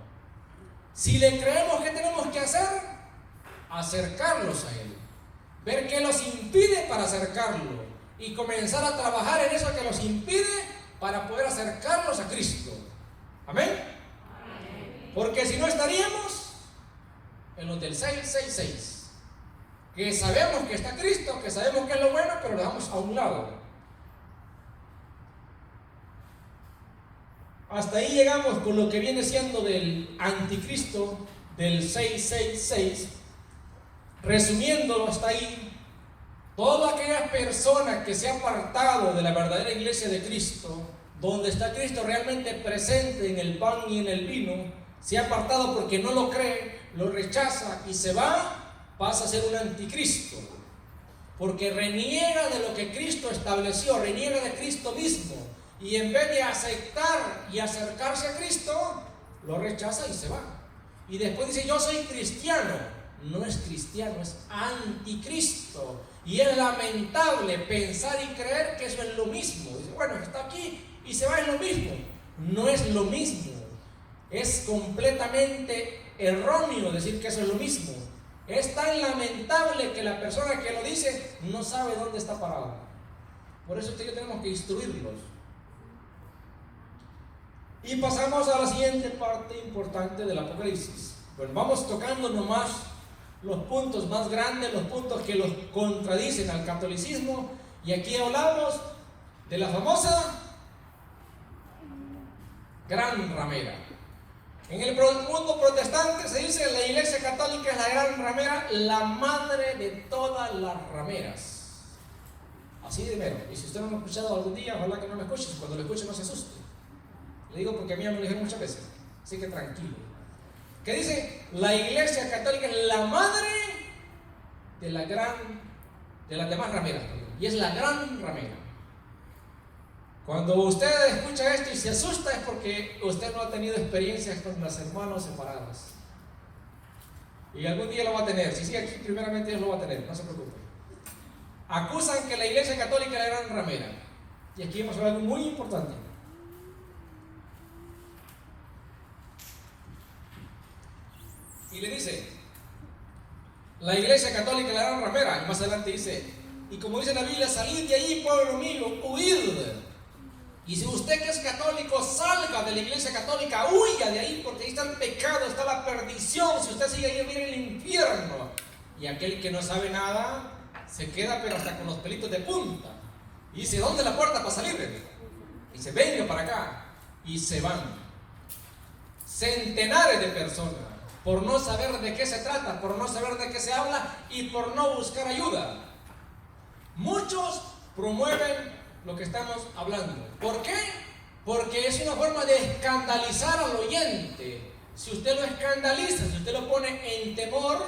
Si le creemos, ¿qué tenemos que hacer? Acercarlos a Él, ver qué los impide para acercarlo y comenzar a trabajar en eso que los impide para poder acercarlos a Cristo. ¿Amén? Porque si no estaríamos en los del 666, que sabemos que está Cristo, que sabemos que es lo bueno, pero lo dejamos a un lado. Hasta ahí llegamos con lo que viene siendo del anticristo del 666. Resumiéndolo hasta ahí, toda aquella persona que se ha apartado de la verdadera iglesia de Cristo, donde está Cristo realmente presente en el pan y en el vino, se ha apartado porque no lo cree, lo rechaza y se va, pasa a ser un anticristo, porque reniega de lo que Cristo estableció, reniega de Cristo mismo, y en vez de aceptar y acercarse a Cristo, lo rechaza y se va. Y después dice: yo soy cristiano. No es cristiano, es anticristo. Y es lamentable pensar y creer que eso es lo mismo. Dice: bueno, está aquí y se va, es lo mismo. No es lo mismo. Es completamente erróneo decir que eso es lo mismo. Es tan lamentable que la persona que lo dice no sabe dónde está parado. Por eso usted y yo tenemos que instruirlos. Y pasamos a la siguiente parte importante del Apocalipsis. Bueno, vamos tocando nomás los puntos más grandes, los puntos que los contradicen al catolicismo. Y aquí hablamos de la famosa gran ramera. En el mundo protestante se dice que la Iglesia Católica es la gran ramera, la madre de todas las rameras. Así de mero. Y si usted no lo ha escuchado algún día, ojalá que no lo escuche. Cuando lo escuche no se asuste. Le digo porque a mí me lo dijeron muchas veces. Así que tranquilo. Que dice: la Iglesia Católica es la madre de las demás rameras. Y es la gran ramera. Cuando usted escucha esto y se asusta, es porque usted no ha tenido experiencias con las hermanas separadas. Y algún día lo va a tener. Si sigue aquí, primeramente Dios lo va a tener, no se preocupe. Acusan que la Iglesia Católica es la gran ramera. Y aquí hemos hablado algo muy importante. Y le dice: la Iglesia Católica es la gran ramera. Y más adelante dice: y como dice la Biblia, salid de ahí, pueblo mío, huid. Y si usted que es católico, salga de la Iglesia Católica, huya de ahí, porque ahí está el pecado, está la perdición. Si usted sigue ahí, viene el infierno. Y aquel que no sabe nada se queda, pero hasta con los pelitos de punta. Y dice: ¿dónde es la puerta para salir? Y dice: venga para acá. Y se van centenares de personas por no saber de qué se trata, por no saber de qué se habla y por no buscar ayuda. Muchos promueven lo que estamos hablando. ¿Por qué? Porque es una forma de escandalizar al oyente. Si usted lo escandaliza, si usted lo pone en temor,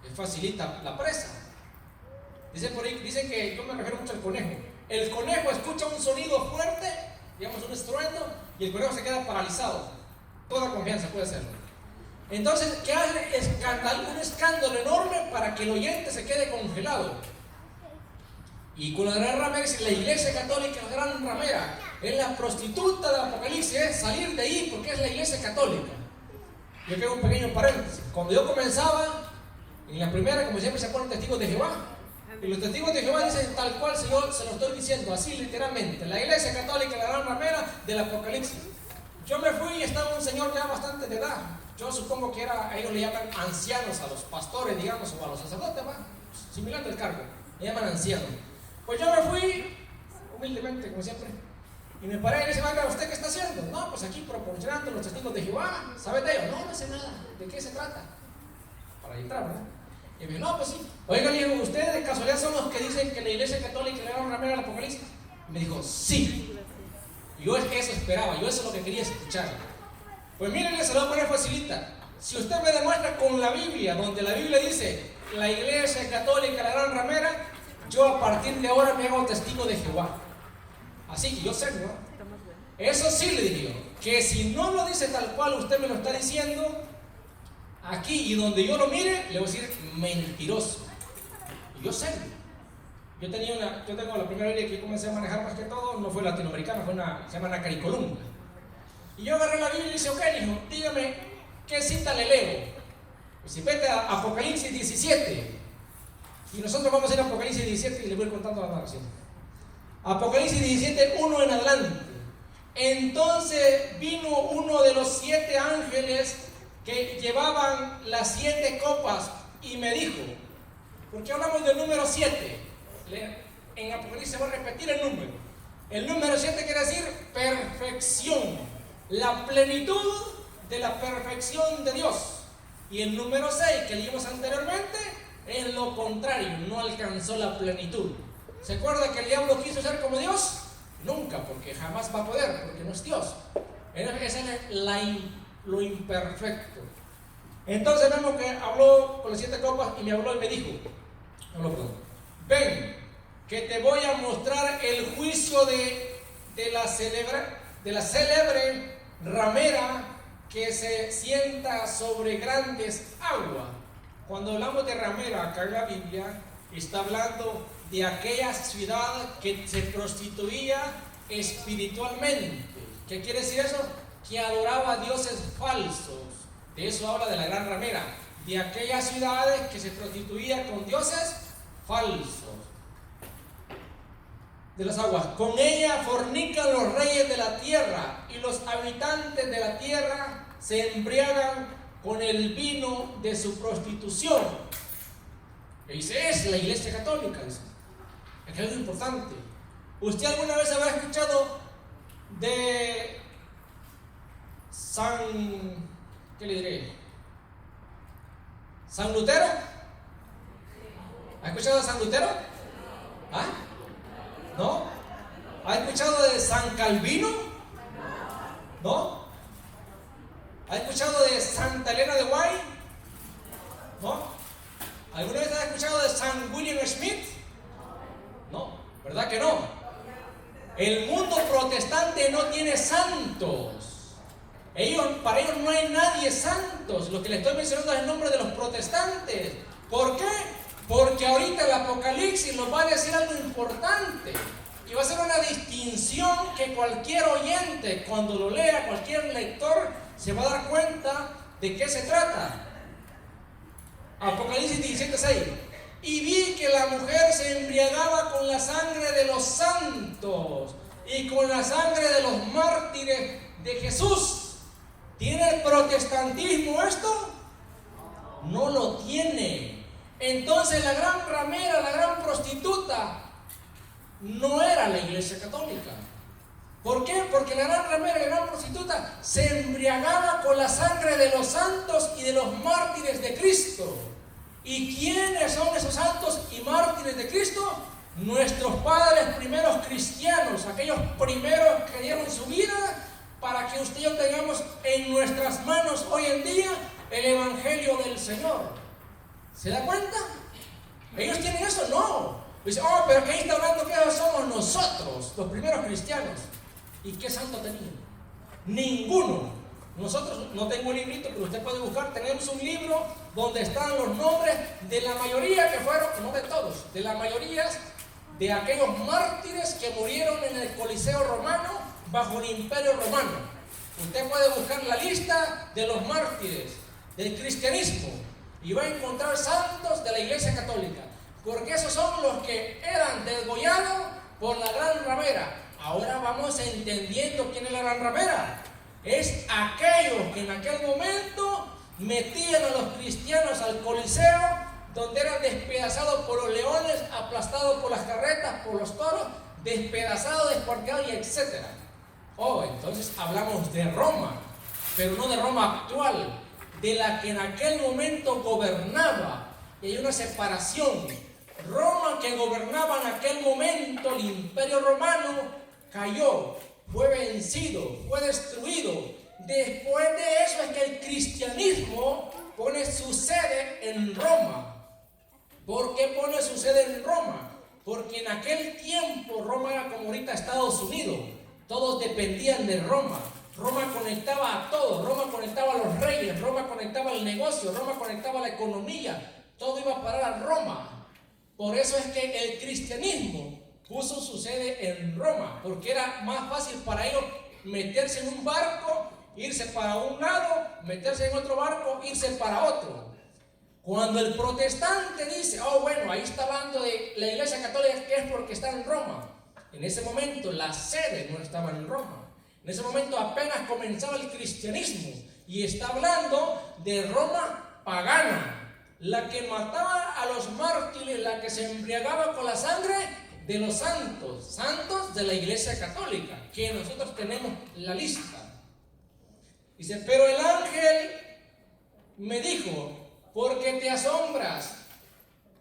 le facilita la presa. Dicen por ahí, dicen que, yo me refiero mucho al conejo. El conejo escucha un sonido fuerte, digamos un estruendo, y el conejo se queda paralizado. Toda confianza puede hacerlo. Entonces, ¿qué hace? Un escándalo enorme para que el oyente se quede congelado. Y con la gran ramera, la Iglesia Católica es la gran ramera, es la prostituta del Apocalipsis, es salir de ahí porque es la Iglesia Católica. Yo quiero un pequeño paréntesis. Cuando yo comenzaba, en la primera, como siempre, se ponen testigos de Jehová. Y los testigos de Jehová dicen tal cual se lo estoy diciendo, así literalmente: la Iglesia Católica es la gran ramera del Apocalipsis. Yo me fui y estaba un señor ya bastante de edad. Yo supongo que ellos le llaman ancianos a los pastores, digamos, o a los sacerdotes, ¿va? Similar del cargo, le llaman ancianos. Pues yo me fui, humildemente, como siempre, y me paré y le dije: venga, ¿usted qué está haciendo? No, pues aquí proporcionando los testigos de Jehová. ¿Sabes de ellos? No, no sé nada. ¿De qué se trata? Para entrar, ¿verdad? Y me dijo: no, pues sí. Oiga, le digo: ¿ustedes de casualidad son los que dicen que la Iglesia Católica le da una ramera al Apocalipsis? Y me dijo: sí. Y yo es que eso esperaba, yo eso es lo que quería escuchar. Pues miren, se lo voy a poner facilita. Si usted me demuestra con la Biblia, donde la Biblia dice la Iglesia Católica, la gran ramera, yo a partir de ahora me hago testigo de Jehová. Así que yo sé, ¿no? Eso sí le digo, que si no lo dice tal cual usted me lo está diciendo, aquí y donde yo lo mire, le voy a decir mentiroso. Y yo sé. Yo tengo la primera Biblia que comencé a manejar más que todo, no fue latinoamericana, se llama Nacaricolumna. Y yo agarré la Biblia y dije: ok, hijo, dígame, ¿qué cita le leo? Pues si vete a Apocalipsis 17, y nosotros vamos a ir a Apocalipsis 17 y le voy contando la narración. Apocalipsis 17, 1 en adelante. Entonces vino uno de los 7 ángeles que llevaban las 7 copas y me dijo, porque hablamos del número 7, en Apocalipsis voy a repetir el número. El número 7 quiere decir perfección, la plenitud de la perfección de Dios. Y el número 6 que leímos anteriormente es lo contrario, no alcanzó la plenitud. ¿Se acuerda que el diablo quiso ser como Dios? Nunca, porque jamás va a poder, porque no es Dios. Ese es lo imperfecto. Entonces vemos que habló con las 7 copas y me habló y me dijo, ven, que te voy a mostrar el juicio de la célebre ramera que se sienta sobre grandes aguas. Cuando hablamos de ramera acá en la Biblia, está hablando de aquella ciudad que se prostituía espiritualmente. ¿Qué quiere decir eso? Que adoraba a dioses falsos. De eso habla de la gran ramera, de aquellas ciudades que se prostituían con dioses falsos. De las aguas. Con ella fornican los reyes de la tierra, y los habitantes de la tierra se embriagan con el vino de su prostitución. Y dice, es la Iglesia Católica. Dice. Es algo importante. ¿Usted alguna vez habrá escuchado de ¿qué le diré? ¿San Lutero? ¿Ha escuchado de San Lutero? ¿Ah? ¿No? ¿Ha escuchado de San Calvino? ¿No? ¿Ha escuchado de Santa Elena de White? ¿No? ¿Alguna vez ha escuchado de San William Smith? No, ¿verdad que no? El mundo protestante no tiene santos. Para ellos no hay nadie santos. Lo que les estoy mencionando es el nombre de los protestantes. ¿Por qué? Porque ahorita el Apocalipsis nos va a decir algo importante. Y va a ser una distinción que cualquier oyente, cuando lo lea, cualquier lector, se va a dar cuenta de qué se trata. Apocalipsis 17:6. Y vi que la mujer se embriagaba con la sangre de los santos y con la sangre de los mártires de Jesús. ¿Tiene el protestantismo esto? No lo tiene. Entonces la gran ramera, la gran prostituta, no era la Iglesia Católica. ¿Por qué? Porque la gran ramera, la gran prostituta, se embriagaba con la sangre de los santos y de los mártires de Cristo. ¿Y quiénes son esos santos y mártires de Cristo? Nuestros padres primeros cristianos, aquellos primeros que dieron su vida para que usted y yo tengamos en nuestras manos hoy en día el Evangelio del Señor. ¿Se da cuenta? ¿Ellos tienen eso? No. Dice, pero que ahí está hablando que somos nosotros, los primeros cristianos. ¿Y qué santo tenían? Ninguno. Nosotros, no tengo un librito, pero usted puede buscar, tenemos un libro donde están los nombres de la mayoría que fueron, no de todos, de la mayoría de aquellos mártires que murieron en el Coliseo Romano bajo el Imperio Romano. Usted puede buscar la lista de los mártires del cristianismo y va a encontrar santos de la Iglesia Católica, porque esos son los que eran degollados por la gran ramera. Ahora vamos entendiendo quién es la gran ramera. Es aquellos que en aquel momento metían a los cristianos al Coliseo, donde eran despedazados por los leones, aplastados por las carretas, por los toros, despedazados, descuartizados y etc. Entonces hablamos de Roma, pero no de Roma actual, de la que en aquel momento gobernaba. Y hay una separación. Roma, que gobernaba en aquel momento, el Imperio Romano, cayó, fue vencido, fue destruido. Después de eso es que el cristianismo pone su sede en Roma. ¿Por qué pone su sede en Roma? Porque en aquel tiempo Roma era como ahorita Estados Unidos. Todos dependían de Roma. Roma conectaba a todos. Roma conectaba a los reyes. Roma conectaba el negocio. Roma conectaba la economía. Todo iba a parar a Roma. Por eso es que el cristianismo puso su sede en Roma, porque era más fácil para ellos meterse en un barco, irse para un lado, meterse en otro barco, irse para otro. Cuando el protestante dice, ahí está hablando de la Iglesia Católica, que es porque está en Roma. En ese momento la sede no estaba en Roma. En ese momento apenas comenzaba el cristianismo. Y está hablando de Roma pagana, la que mataba a los mártires, la que se embriagaba con la sangre de los santos de la Iglesia Católica, que nosotros tenemos la lista. Dice, pero el ángel me dijo, porque te asombras.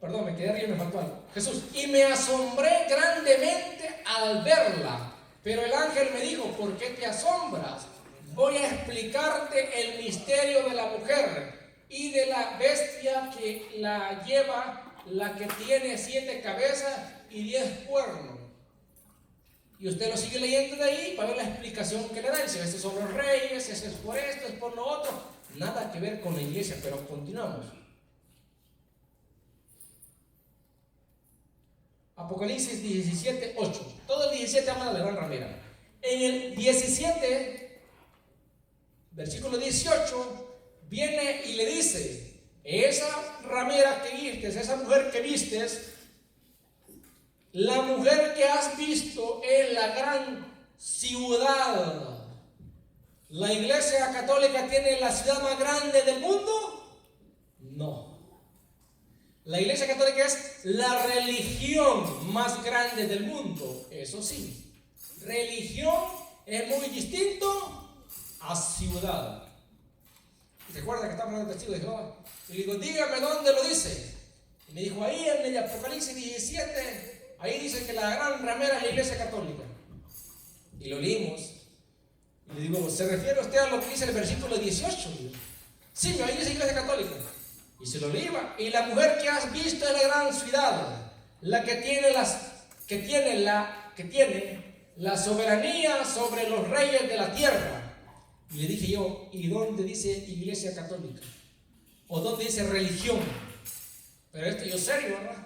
Perdón, me quedé arriba y me faltó algo. Jesús, y me asombré grandemente al verla. Pero el ángel me dijo, ¿por qué te asombras? Voy a explicarte el misterio de la mujer y de la bestia que la lleva, la que tiene 7 cabezas y 10 cuernos. Y usted lo sigue leyendo de ahí para ver la explicación que le da. Dice, estos son los reyes, ese es por esto, es por lo otro. Nada que ver con la iglesia, pero continuamos. Apocalipsis 17, 8. Todo el 17 habla de la gran ramera. En el 17, versículo 18, viene y le dice, esa ramera que vistes, esa mujer que vistes, la mujer que has visto es la gran ciudad. ¿La Iglesia Católica tiene la ciudad más grande del mundo? No. La Iglesia Católica es la religión más grande del mundo. Eso sí, religión es muy distinto a ciudad. ¿Se acuerda que estamos hablando de testigo de Jehová? Y le digo, dígame dónde lo dice. Y me dijo, ahí en el Apocalipsis 17. Ahí dice que la gran ramera es la Iglesia Católica. Y lo leímos. Y le digo, ¿se refiere usted a lo que dice el versículo 18? Sí, ahí dice Iglesia Católica. Y se lo leía. Y la mujer que has visto es la gran ciudad, la que tiene la soberanía sobre los reyes de la tierra. Y le dije yo, ¿y dónde dice Iglesia Católica? ¿O dónde dice religión? Pero esto yo serio, ¿verdad?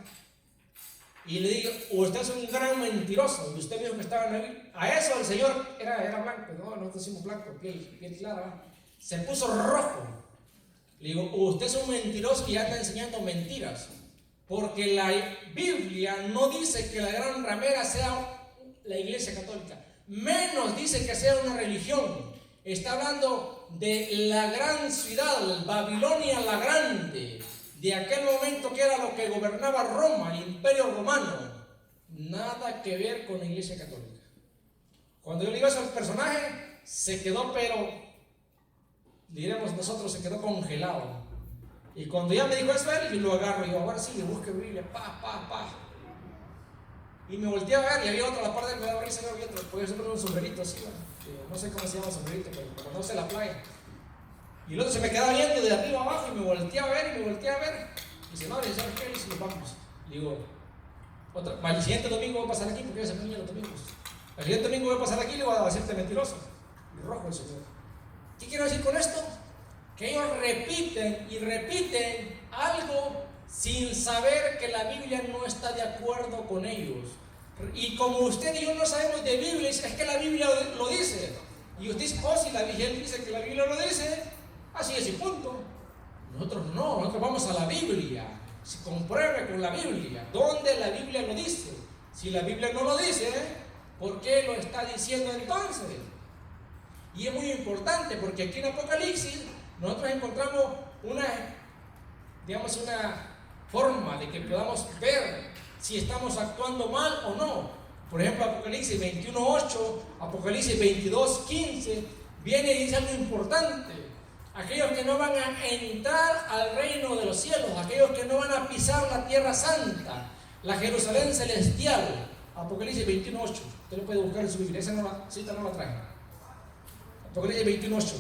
Y le digo, usted es un gran mentiroso. Y usted dijo que estaba en la Biblia. A eso el Señor era blanco. No, nosotros decimos blanco, piel clara. Se puso rojo. Le digo, usted es un mentiroso y ya está enseñando mentiras. Porque la Biblia no dice que la gran ramera sea la Iglesia Católica. Menos dice que sea una religión. Está hablando de la gran ciudad, Babilonia la Grande. De aquel momento que era lo que gobernaba Roma, el imperio romano. Nada que ver con la Iglesia Católica. Cuando yo le digo eso al personaje, se quedó, pero diremos nosotros, se quedó congelado. Y cuando ya me dijo eso él, yo lo agarro y digo, ahora sí, le busque Biblia, pa. Y me volteé a ver y había otro a la parte de me daba risa, había otro, podía ser un sombrerito así, no sé cómo se llama sombrerito, pero conoce la playa. Y el otro se me quedaba viendo de arriba abajo y me volteé a ver. Y dice, no, ¿sabes qué? Y dice, vamos. Le digo, el siguiente domingo voy a pasar aquí porque yo se me los domingos. El siguiente domingo voy a pasar aquí y le voy a decirte mentiroso. Y rojo el Señor. ¿Qué quiero decir con esto? Que ellos repiten algo sin saber que la Biblia no está de acuerdo con ellos. Y como usted y yo no sabemos de Biblia, es que la Biblia lo dice. Y usted dice, si la Biblia dice que la Biblia lo dice, así es y punto. Nosotros no, nosotros vamos a la Biblia. Se compruebe con la Biblia. ¿Dónde la Biblia lo dice? Si la Biblia no lo dice, ¿por qué lo está diciendo entonces? Y es muy importante porque aquí en Apocalipsis nosotros encontramos una forma de que podamos ver si estamos actuando mal o no. Por ejemplo, Apocalipsis 21:8, Apocalipsis 22:15, viene y dice algo importante. Aquellos que no van a entrar al reino de los cielos, aquellos que no van a pisar la tierra santa, la Jerusalén celestial. Apocalipsis 21:8, usted lo puede buscar en su Biblia, esa cita no la traje. Apocalipsis 21:8.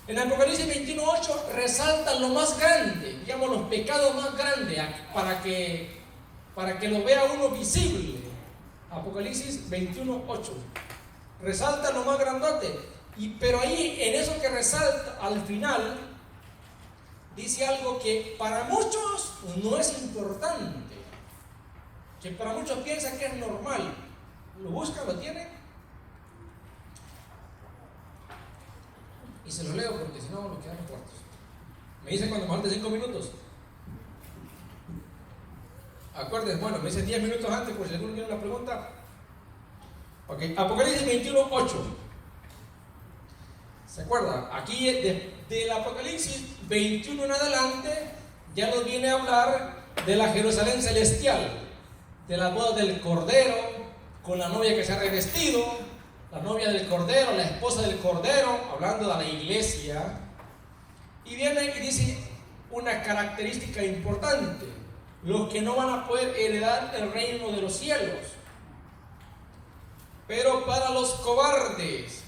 En Apocalipsis 21:8 resalta lo más grande, digamos los pecados más grandes, para que lo vea uno visible. Apocalipsis 21:8 resalta lo más grandote. Pero ahí, en eso que resalta, al final, dice algo que para muchos no es importante, que para muchos piensan que es normal. ¿Lo buscan? ¿Lo tienen? Y se lo leo porque si no nos quedamos cortos. Me dicen cuando me faltan 5 minutos. Acuérdense, bueno, me dicen 10 minutos antes por si alguno tiene una pregunta. Ok, Apocalipsis 21:8. ¿Se acuerda? Aquí del Apocalipsis 21 en adelante ya nos viene a hablar de la Jerusalén celestial, de la boda del Cordero, con la novia que se ha revestido, la novia del Cordero, la esposa del Cordero, hablando de la iglesia. Y viene y dice una característica importante: los que no van a poder heredar el reino de los cielos. Pero para los cobardes,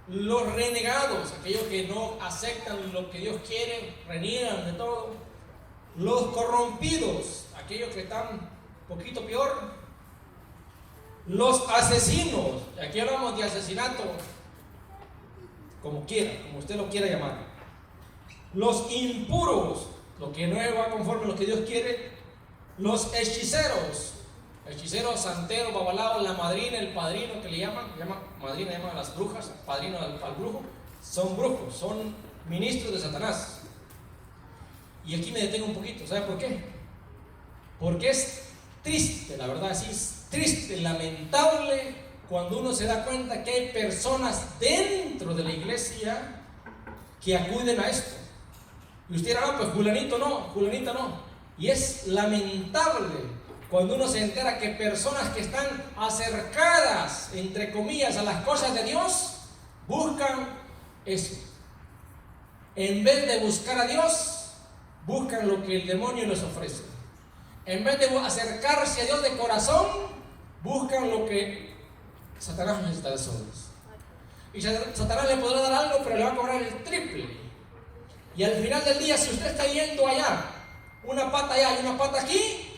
los renegados, aquellos que no aceptan lo que Dios quiere, reniegan de todo, los corrompidos, aquellos que están un poquito peor, los asesinos, aquí hablamos de asesinato, como quiera, como usted lo quiera llamar, los impuros, lo que no va conforme a lo que Dios quiere, los hechiceros, santeros, babalaos, la madrina, el padrino que le llaman madrina, llaman a las brujas, padrino al brujo, son brujos, son ministros de Satanás. Y aquí me detengo un poquito, ¿sabe por qué? Porque es triste, la verdad, sí es triste, lamentable, cuando uno se da cuenta que hay personas dentro de la iglesia que acuden a esto. Y usted dirá, no, pues fulanito no, fulanita no. Y es lamentable cuando uno se entera que personas que están acercadas, entre comillas, a las cosas de Dios, buscan eso. En vez de buscar a Dios, buscan lo que el demonio les ofrece. En vez de acercarse a Dios de corazón, buscan lo que Satanás les da de sobras. Y Satanás le podrá dar algo, pero le va a cobrar el triple. Y al final del día, si usted está yendo allá, una pata allá y una pata aquí,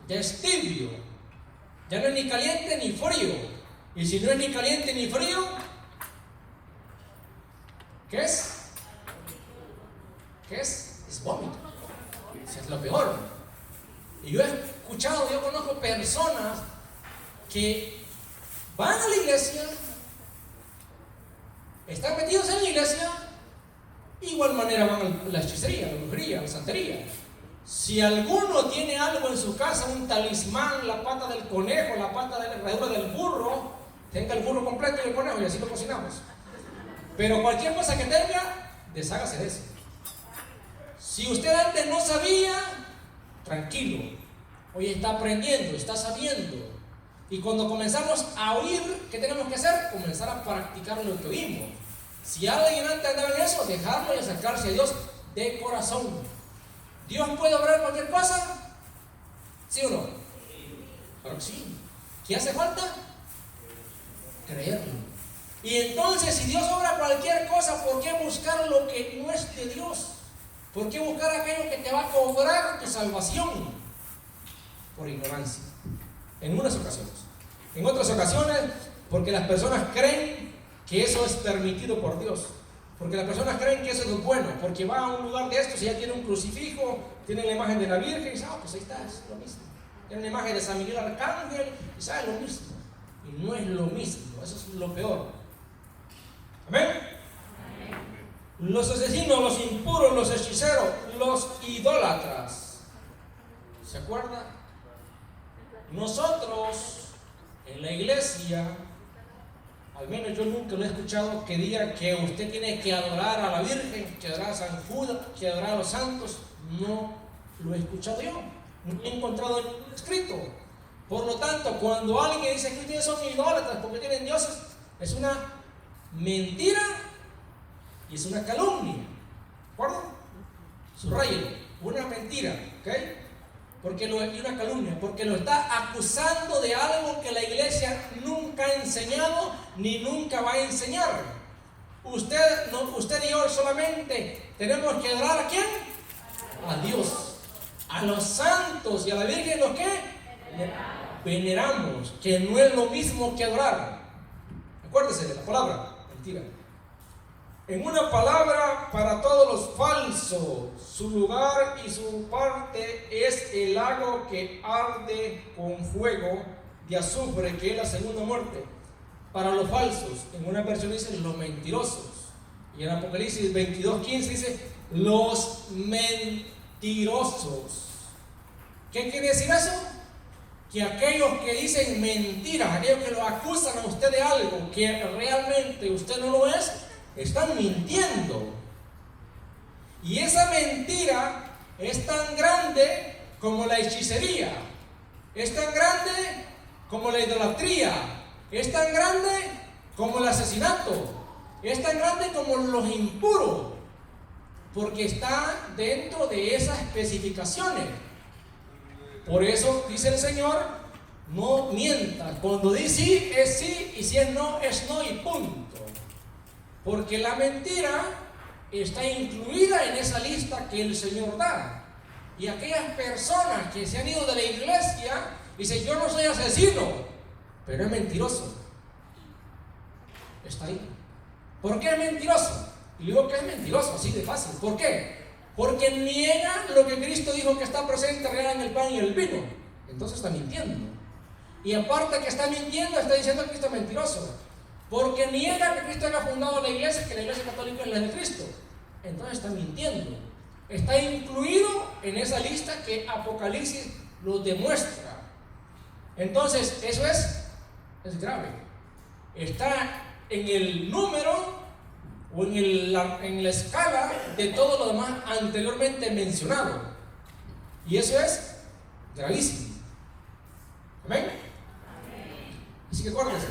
ya es tibio. Ya no es ni caliente ni frío. Y si no es ni caliente ni frío, ¿qué es? ¿Qué es? Es vómito. Eso es lo peor. Y yo he escuchado, yo conozco personas que van a la iglesia, están metidos en la iglesia, igual manera van a la hechicería, la brujería, la santería. Si alguno tiene algo en su casa, un talismán, la pata del conejo, la pata de la herradura del burro, tenga el burro completo y el conejo, y así lo cocinamos. Pero cualquier cosa que tenga, deshágase de eso. Si usted antes no sabía, tranquilo, hoy está aprendiendo, está sabiendo. Y cuando comenzamos a oír, ¿qué tenemos que hacer? Comenzar a practicar lo que oímos. Si alguien antes andaba en eso, dejarlo y acercarse a Dios de corazón. ¿Dios puede obrar cualquier cosa? ¿Sí o no? Claro que sí. ¿Qué hace falta? Creerlo. Y entonces, si Dios obra cualquier cosa, ¿por qué buscar lo que no es de Dios? ¿Por qué buscar aquello que te va a cobrar tu salvación? Por ignorancia. En unas ocasiones. En otras ocasiones, porque las personas creen que eso es permitido por Dios. Porque las personas creen que eso es bueno. Porque va a un lugar de estos y ya tiene un crucifijo, tiene la imagen de la Virgen y dice, pues ahí está, es lo mismo. Tiene la imagen de San Miguel Arcángel y sabe lo mismo. Y no es lo mismo, eso es lo peor. ¿Amén? Los asesinos, los impuros, los hechiceros, los idólatras. ¿Se acuerdan? Nosotros en la iglesia, al menos yo nunca lo he escuchado que diga que usted tiene que adorar a la Virgen, que adorar a San Judas, que adorar a los santos. No lo he escuchado yo, no he encontrado ningún escrito. Por lo tanto, cuando alguien dice que ustedes son idólatras porque tienen dioses, es una mentira y es una calumnia. ¿De acuerdo? Subrayo, una mentira, ¿ok? Y una calumnia, porque lo está acusando de algo que la iglesia nunca ha enseñado ni nunca va a enseñar. Usted y yo solamente tenemos que adorar ¿a quién? A Dios, a los santos y a la Virgen, ¿lo qué? Veneramos, que no es lo mismo que adorar. Acuérdese de la palabra, mentira. En una palabra, para todos los falsos, su lugar y su parte es el lago que arde con fuego de azufre, que es la segunda muerte. Para los falsos, en una versión dice los mentirosos. Y en Apocalipsis 22:15 dice los mentirosos. ¿Qué quiere decir eso? Que aquellos que dicen mentiras, aquellos que lo acusan a usted de algo que realmente usted no lo es, están mintiendo. Y esa mentira es tan grande como la hechicería, es tan grande como la idolatría, es tan grande como el asesinato, es tan grande como los impuros, porque está dentro de esas especificaciones. Por eso dice el Señor, no mientas. Cuando dice sí, es sí, y si es no y punto. Porque la mentira está incluida en esa lista que el Señor da. Y aquellas personas que se han ido de la iglesia dicen, yo no soy asesino, pero es mentiroso. Está ahí. ¿Por qué es mentiroso? Y digo que es mentiroso, así de fácil. ¿Por qué? Porque niega lo que Cristo dijo que está presente real en el pan y el vino. Entonces está mintiendo. Y aparte que está mintiendo, está diciendo que Cristo es mentiroso. Porque niega que Cristo haya fundado la iglesia, que la iglesia católica es la de Cristo. Entonces está mintiendo. Está incluido en esa lista que Apocalipsis lo demuestra. Entonces, eso es grave. Está en el número o en la escala de todo lo demás anteriormente mencionado. Y eso es gravísimo. ¿Amén? Así que acuérdense,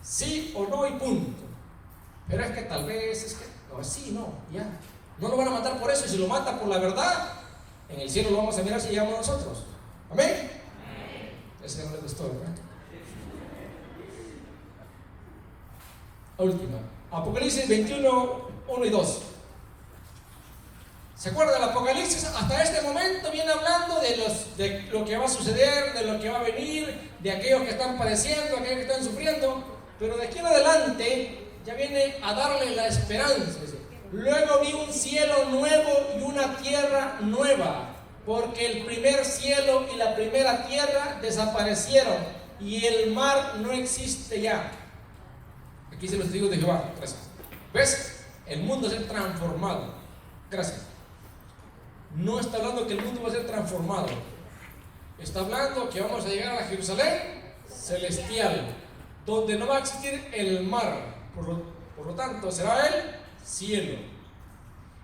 sí o no y punto. Pero es que tal vez, es que, no, sí, no, ya. No lo van a matar por eso, y si lo matan por la verdad, en el cielo lo vamos a mirar si llegamos nosotros. ¿Amén? Ese no le gustó, ¿verdad? Última. Apocalipsis 21, 1 y 2. ¿Se acuerdan? El Apocalipsis hasta este momento viene hablando de lo que va a suceder, de lo que va a venir, de aquellos que están padeciendo, aquellos que están sufriendo. Pero de aquí en adelante ya viene a darle la esperanza. Luego vi un cielo nuevo y una tierra nueva, porque el primer cielo y la primera tierra desaparecieron y el mar no existe ya. Aquí se los digo de Jehová. Gracias. ¿Ves? El mundo va a ser transformado. Gracias. No está hablando que el mundo va a ser transformado. Está hablando que vamos a llegar a la Jerusalén celestial, donde no va a existir el mar. Por lo tanto, será el cielo.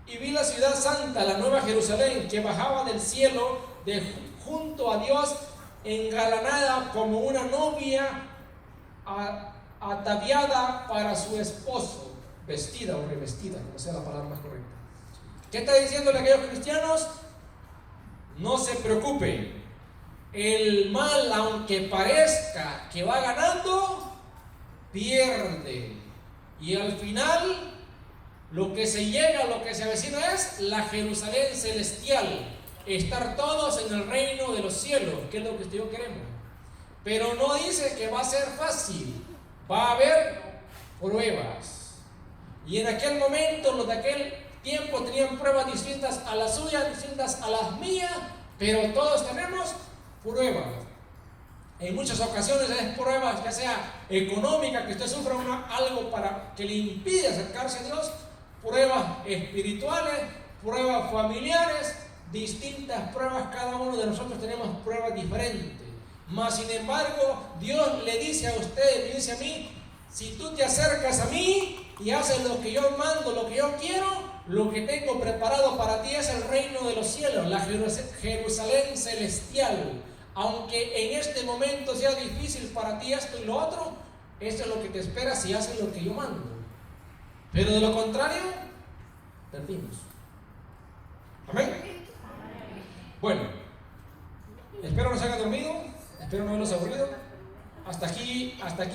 Y vi la ciudad santa, la nueva Jerusalén, que bajaba del cielo junto a Dios, engalanada como una novia ataviada para su esposo, vestida o revestida, como sea la palabra más correcta. ¿Qué está diciéndole a aquellos cristianos? No se preocupen. El mal, aunque parezca que va ganando, pierde. Y al final, lo que se llega, lo que se avecina es la Jerusalén celestial. Estar todos en el reino de los cielos, que es lo que usted y yo queremos. Pero no dice que va a ser fácil. Va a haber pruebas. Y en aquel momento, los de aquel tiempo tenían pruebas distintas a las suyas, distintas a las mías, pero todos tenemos pruebas. En muchas ocasiones es pruebas, ya sea económica, que usted sufra algo para que le impide acercarse a Dios, pruebas espirituales, pruebas familiares, distintas pruebas. Cada uno de nosotros tenemos pruebas diferentes. Mas sin embargo, Dios le dice a usted, me dice a mí, si tú te acercas a mí y haces lo que yo mando, lo que yo quiero, lo que tengo preparado para ti es el reino de los cielos, la Jerusalén celestial. Aunque en este momento sea difícil para ti esto y lo otro, esto es lo que te espera si haces lo que yo mando. Pero de lo contrario, perdimos. ¿Amén? Bueno, espero no se haya dormido, espero no haberlos aburrido. Hasta aquí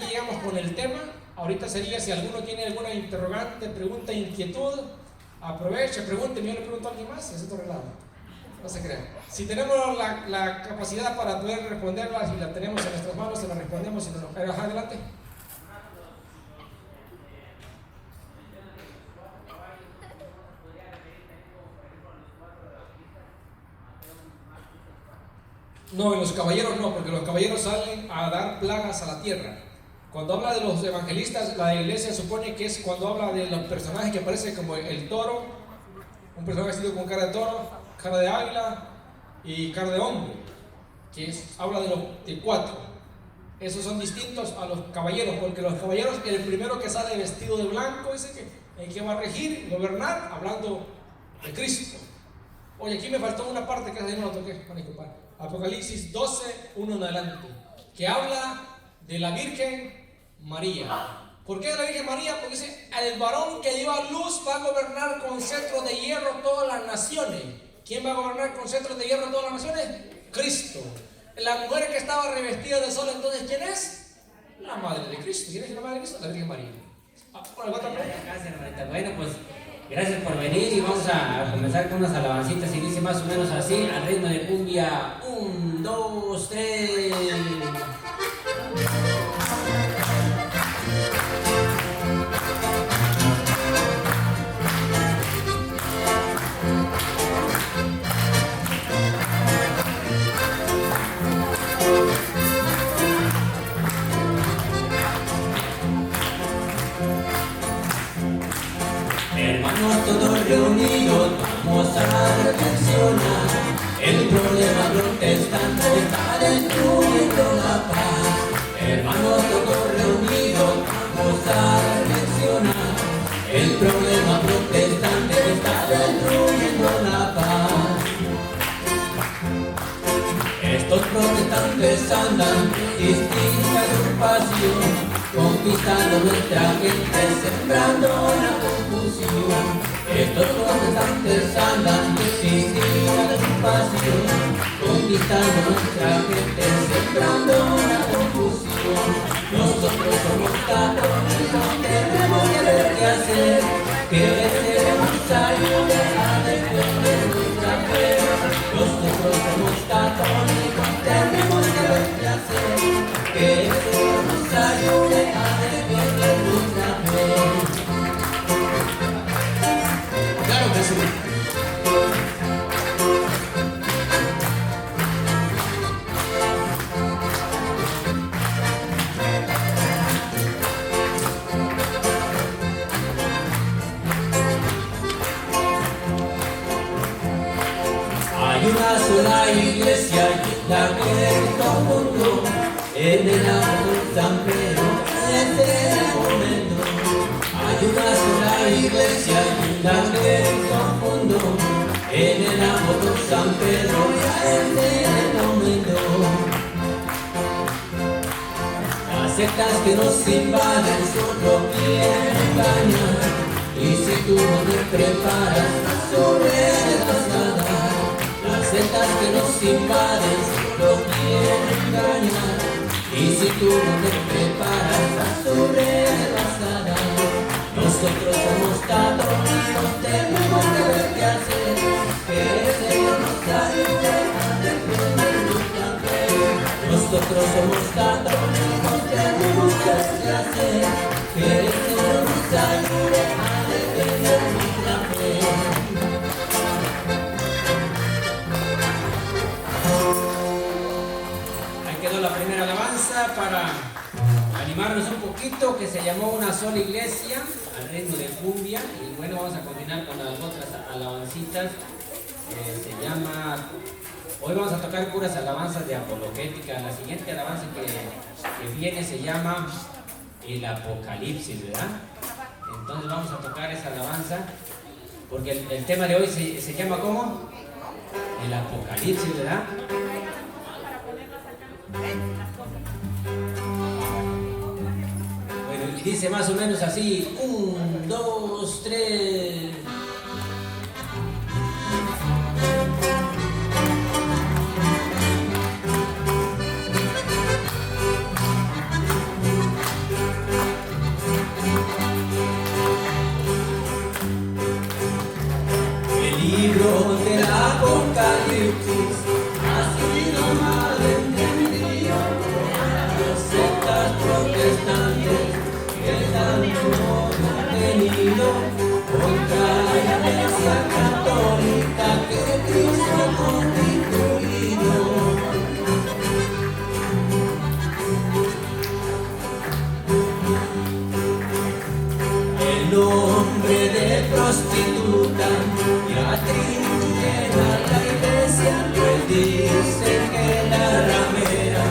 llegamos con el tema. Ahorita sería, si alguno tiene alguna interrogante, pregunta, inquietud, aproveche, pregúnteme, yo le pregunto a alguien más y es otro lado. No se crean. Si tenemos la capacidad para poder responderla, si la tenemos en nuestras manos, se la respondemos y nos pero adelante. No, en los caballeros no, porque los caballeros salen a dar plagas a la tierra. Cuando habla de los evangelistas, la iglesia supone que es cuando habla de los personajes que aparecen como el toro, un personaje vestido con cara de toro, cara de águila y cara de hombre, que habla de cuatro. Esos son distintos a los caballeros, porque los caballeros, el primero que sale vestido de blanco, dice que el que va a regir, gobernar, hablando de Cristo. Oye, aquí me faltó una parte que ahí no la toqué, van a disculpar. Apocalipsis 12, 1 en adelante, que habla de la Virgen María. ¿Por qué de la Virgen María? Porque dice, el varón que dio a luz va a gobernar con cetro de hierro todas las naciones. ¿Quién va a gobernar con cetro de hierro todas las naciones? Cristo. La mujer que estaba revestida de sol, entonces, ¿quién es? La madre de Cristo. ¿Quién es la madre de Cristo? La Virgen María. Gracias, hermanita. Bueno, pues gracias por venir y vamos a comenzar con unas alabancitas y dice más o menos así, al ritmo de cumbia. 1, 2, 3. Hermanos todos reunidos, vamos a reflexionar. El problema protestante está destruyendo la paz. Hermanos todos reunidos, vamos a reflexionar. El problema protestante está destruyendo la paz. Estos protestantes andan distinta agrupación, conquistando nuestra gente, sembrando la confusión. Estos protestantes andan distinta agrupación, conquistando nuestra gente, sembrando la confusión. Nosotros somos católicos, tenemos que ver qué hacer, que debemos ayudar a defender nuestra fe. Nosotros somos católicos, tenemos que ver qué hacer, que Dios nos ayude a defender nuestra fe. Claro que sí. Hay una sola iglesia y la que todo mundo en el amor San Pedro desde el momento. Hay una sola iglesia y la que todo mundo en el amor San Pedro desde el momento. Las sectas que nos invaden solo quieren engañar, y si tú no te preparas sobre las ganas. Las sectas que nos invaden solo quieren engañar, y si tú no te preparas vas sobre basada. Nosotros somos católicos, tenemos que ver qué hacer, que el Señor nos ayude a defender nuestra fe. Nosotros somos católicos, tenemos que ver qué hacer, que el Señor nos ayude a defender nuestra fe. La primera alabanza para animarnos un poquito, que se llamó Una sola iglesia, al ritmo de cumbia. Y bueno, vamos a continuar con las otras alabancitas. Se llama, hoy vamos a tocar puras alabanzas de apologética. La siguiente alabanza que viene se llama el Apocalipsis, ¿verdad? Entonces vamos a tocar esa alabanza porque el tema de hoy se llama ¿cómo? El Apocalipsis, ¿verdad? Bueno, y dice más o menos así: 1, 2, 3. El libro del Apocalipsis ha sido mal entendido por las sectas protestantes que tanto han tenido contra la Iglesia católica que Cristo ha constituido. El nombre de prostituta y atribuyen a la Iglesia, pues dicen que la ramera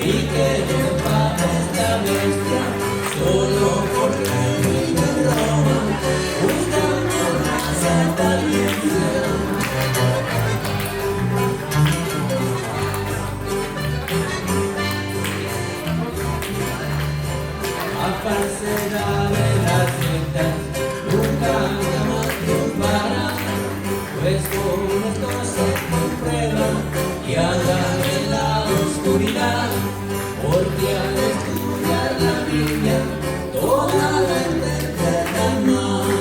y que el Papa es la bestia, solo porque vive en Roma, buscando raza también. La falsedad de las sectas nunca jamás triunfará, pues con esto se comprueba y andan en la oscuridad, porque al estudiar la Biblia toda la interpretan mal.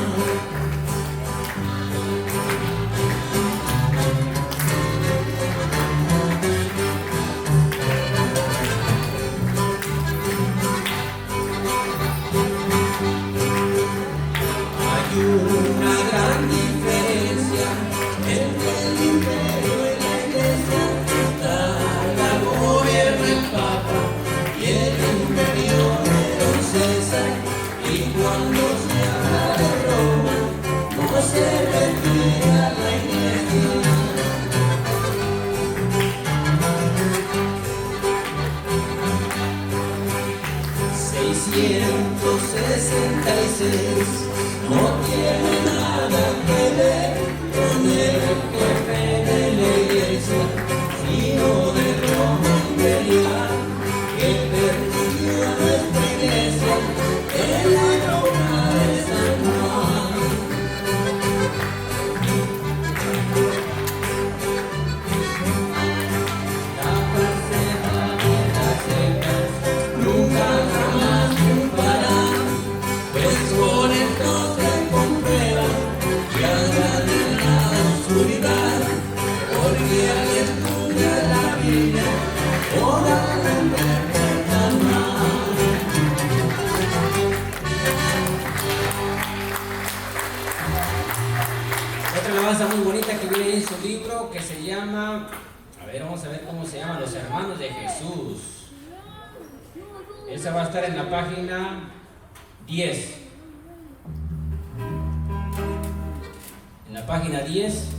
Hay una gran diferencia entre el imperio y la iglesia. La gobierna el Papa y el imperio de don César. Y cuando se habla de Roma, no se refiere a la iglesia. 666 no tiene nada que ver con el jefe de la iglesia, sino de Roma imperial, que persiguió a nuestra iglesia en la época de San Juan. La falsedad de las sectas nunca jamás triunfará, pues con esto se comprueba que andan en la oscuridad, porque al estudiar la Biblia toda la interpretan mal. Otra alabanza muy bonita que viene en su libro que se llama, a ver, vamos a ver cómo se llama, Los Hermanos de Jesús. Esa va a estar en la página 10. En la página 10.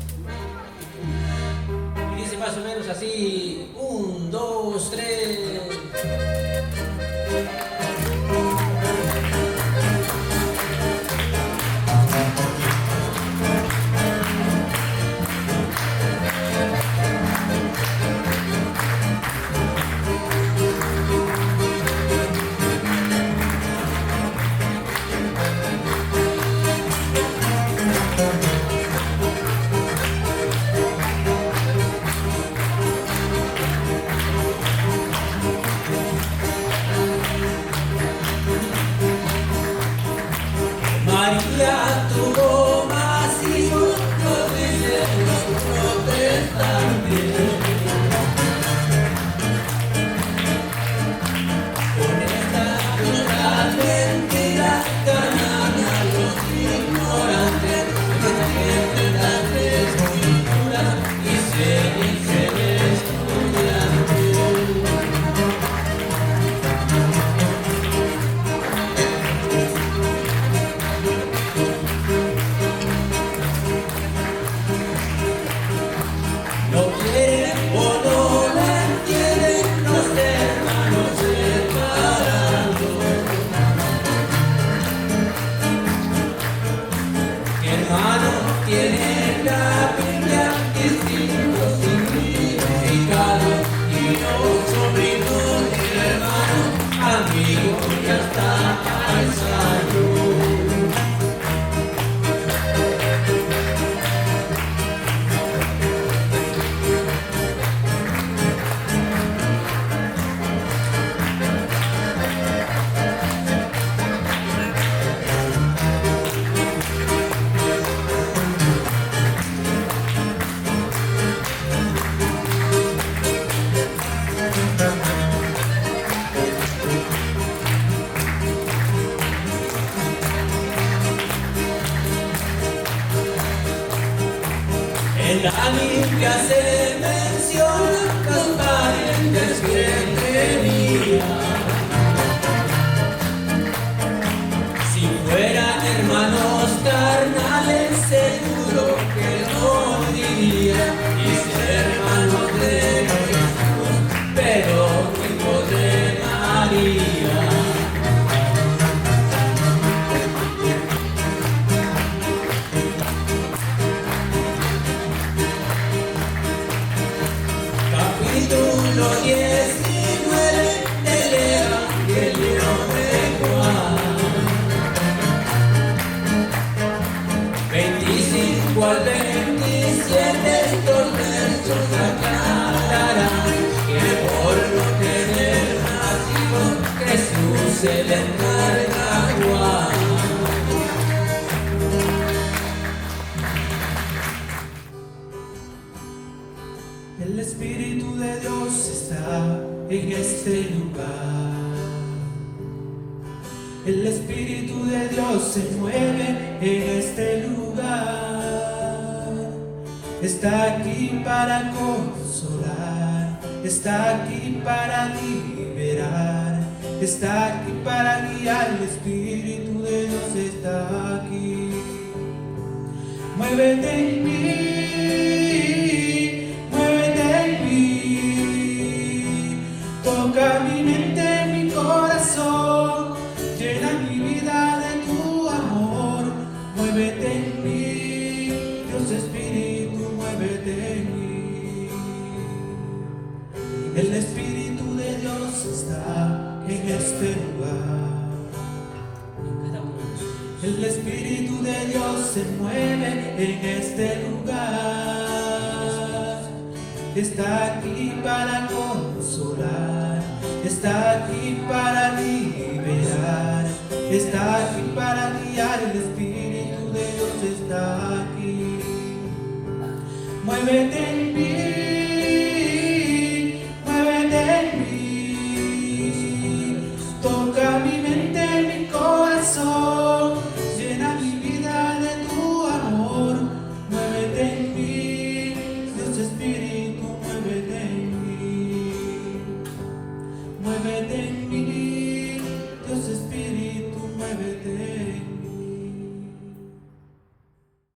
Y dice más o menos así: 1, 2, 3. María tuvo más hijos, nos dicen los protestantes. Con esta brutal mentira ganan a los ignorantes, que entienden las escrituras y se dicen estudiantes. No quieren o no la entienden los hermanos separados. Mi hermano tiene la Biblia distintos significados, y los sobrinos del hermano, amigos ya está al salud. En la Biblia se menciona los parientes que tenían. Si fueran hermanos carnales, seguro que no diría, y ser hermanos de Jesús, pero hijos de María. Capítulo 10. se le encarga agua. El Espíritu de Dios está en este lugar. El Espíritu de Dios se mueve en este lugar. Está aquí para consolar, está aquí para liberar, está aquí para guiar. El Espíritu de Dios está aquí. Muévete en mí, muévete en mí. Toca mi mente, mi corazón, llena mi vida de tu amor. Muévete en mí, Dios Espíritu, muévete en mí. El Espíritu de Dios está en este lugar. El Espíritu de Dios se mueve en este lugar. Está aquí para consolar, está aquí para liberar, está aquí para guiar. El Espíritu de Dios está aquí. Muévete en mí,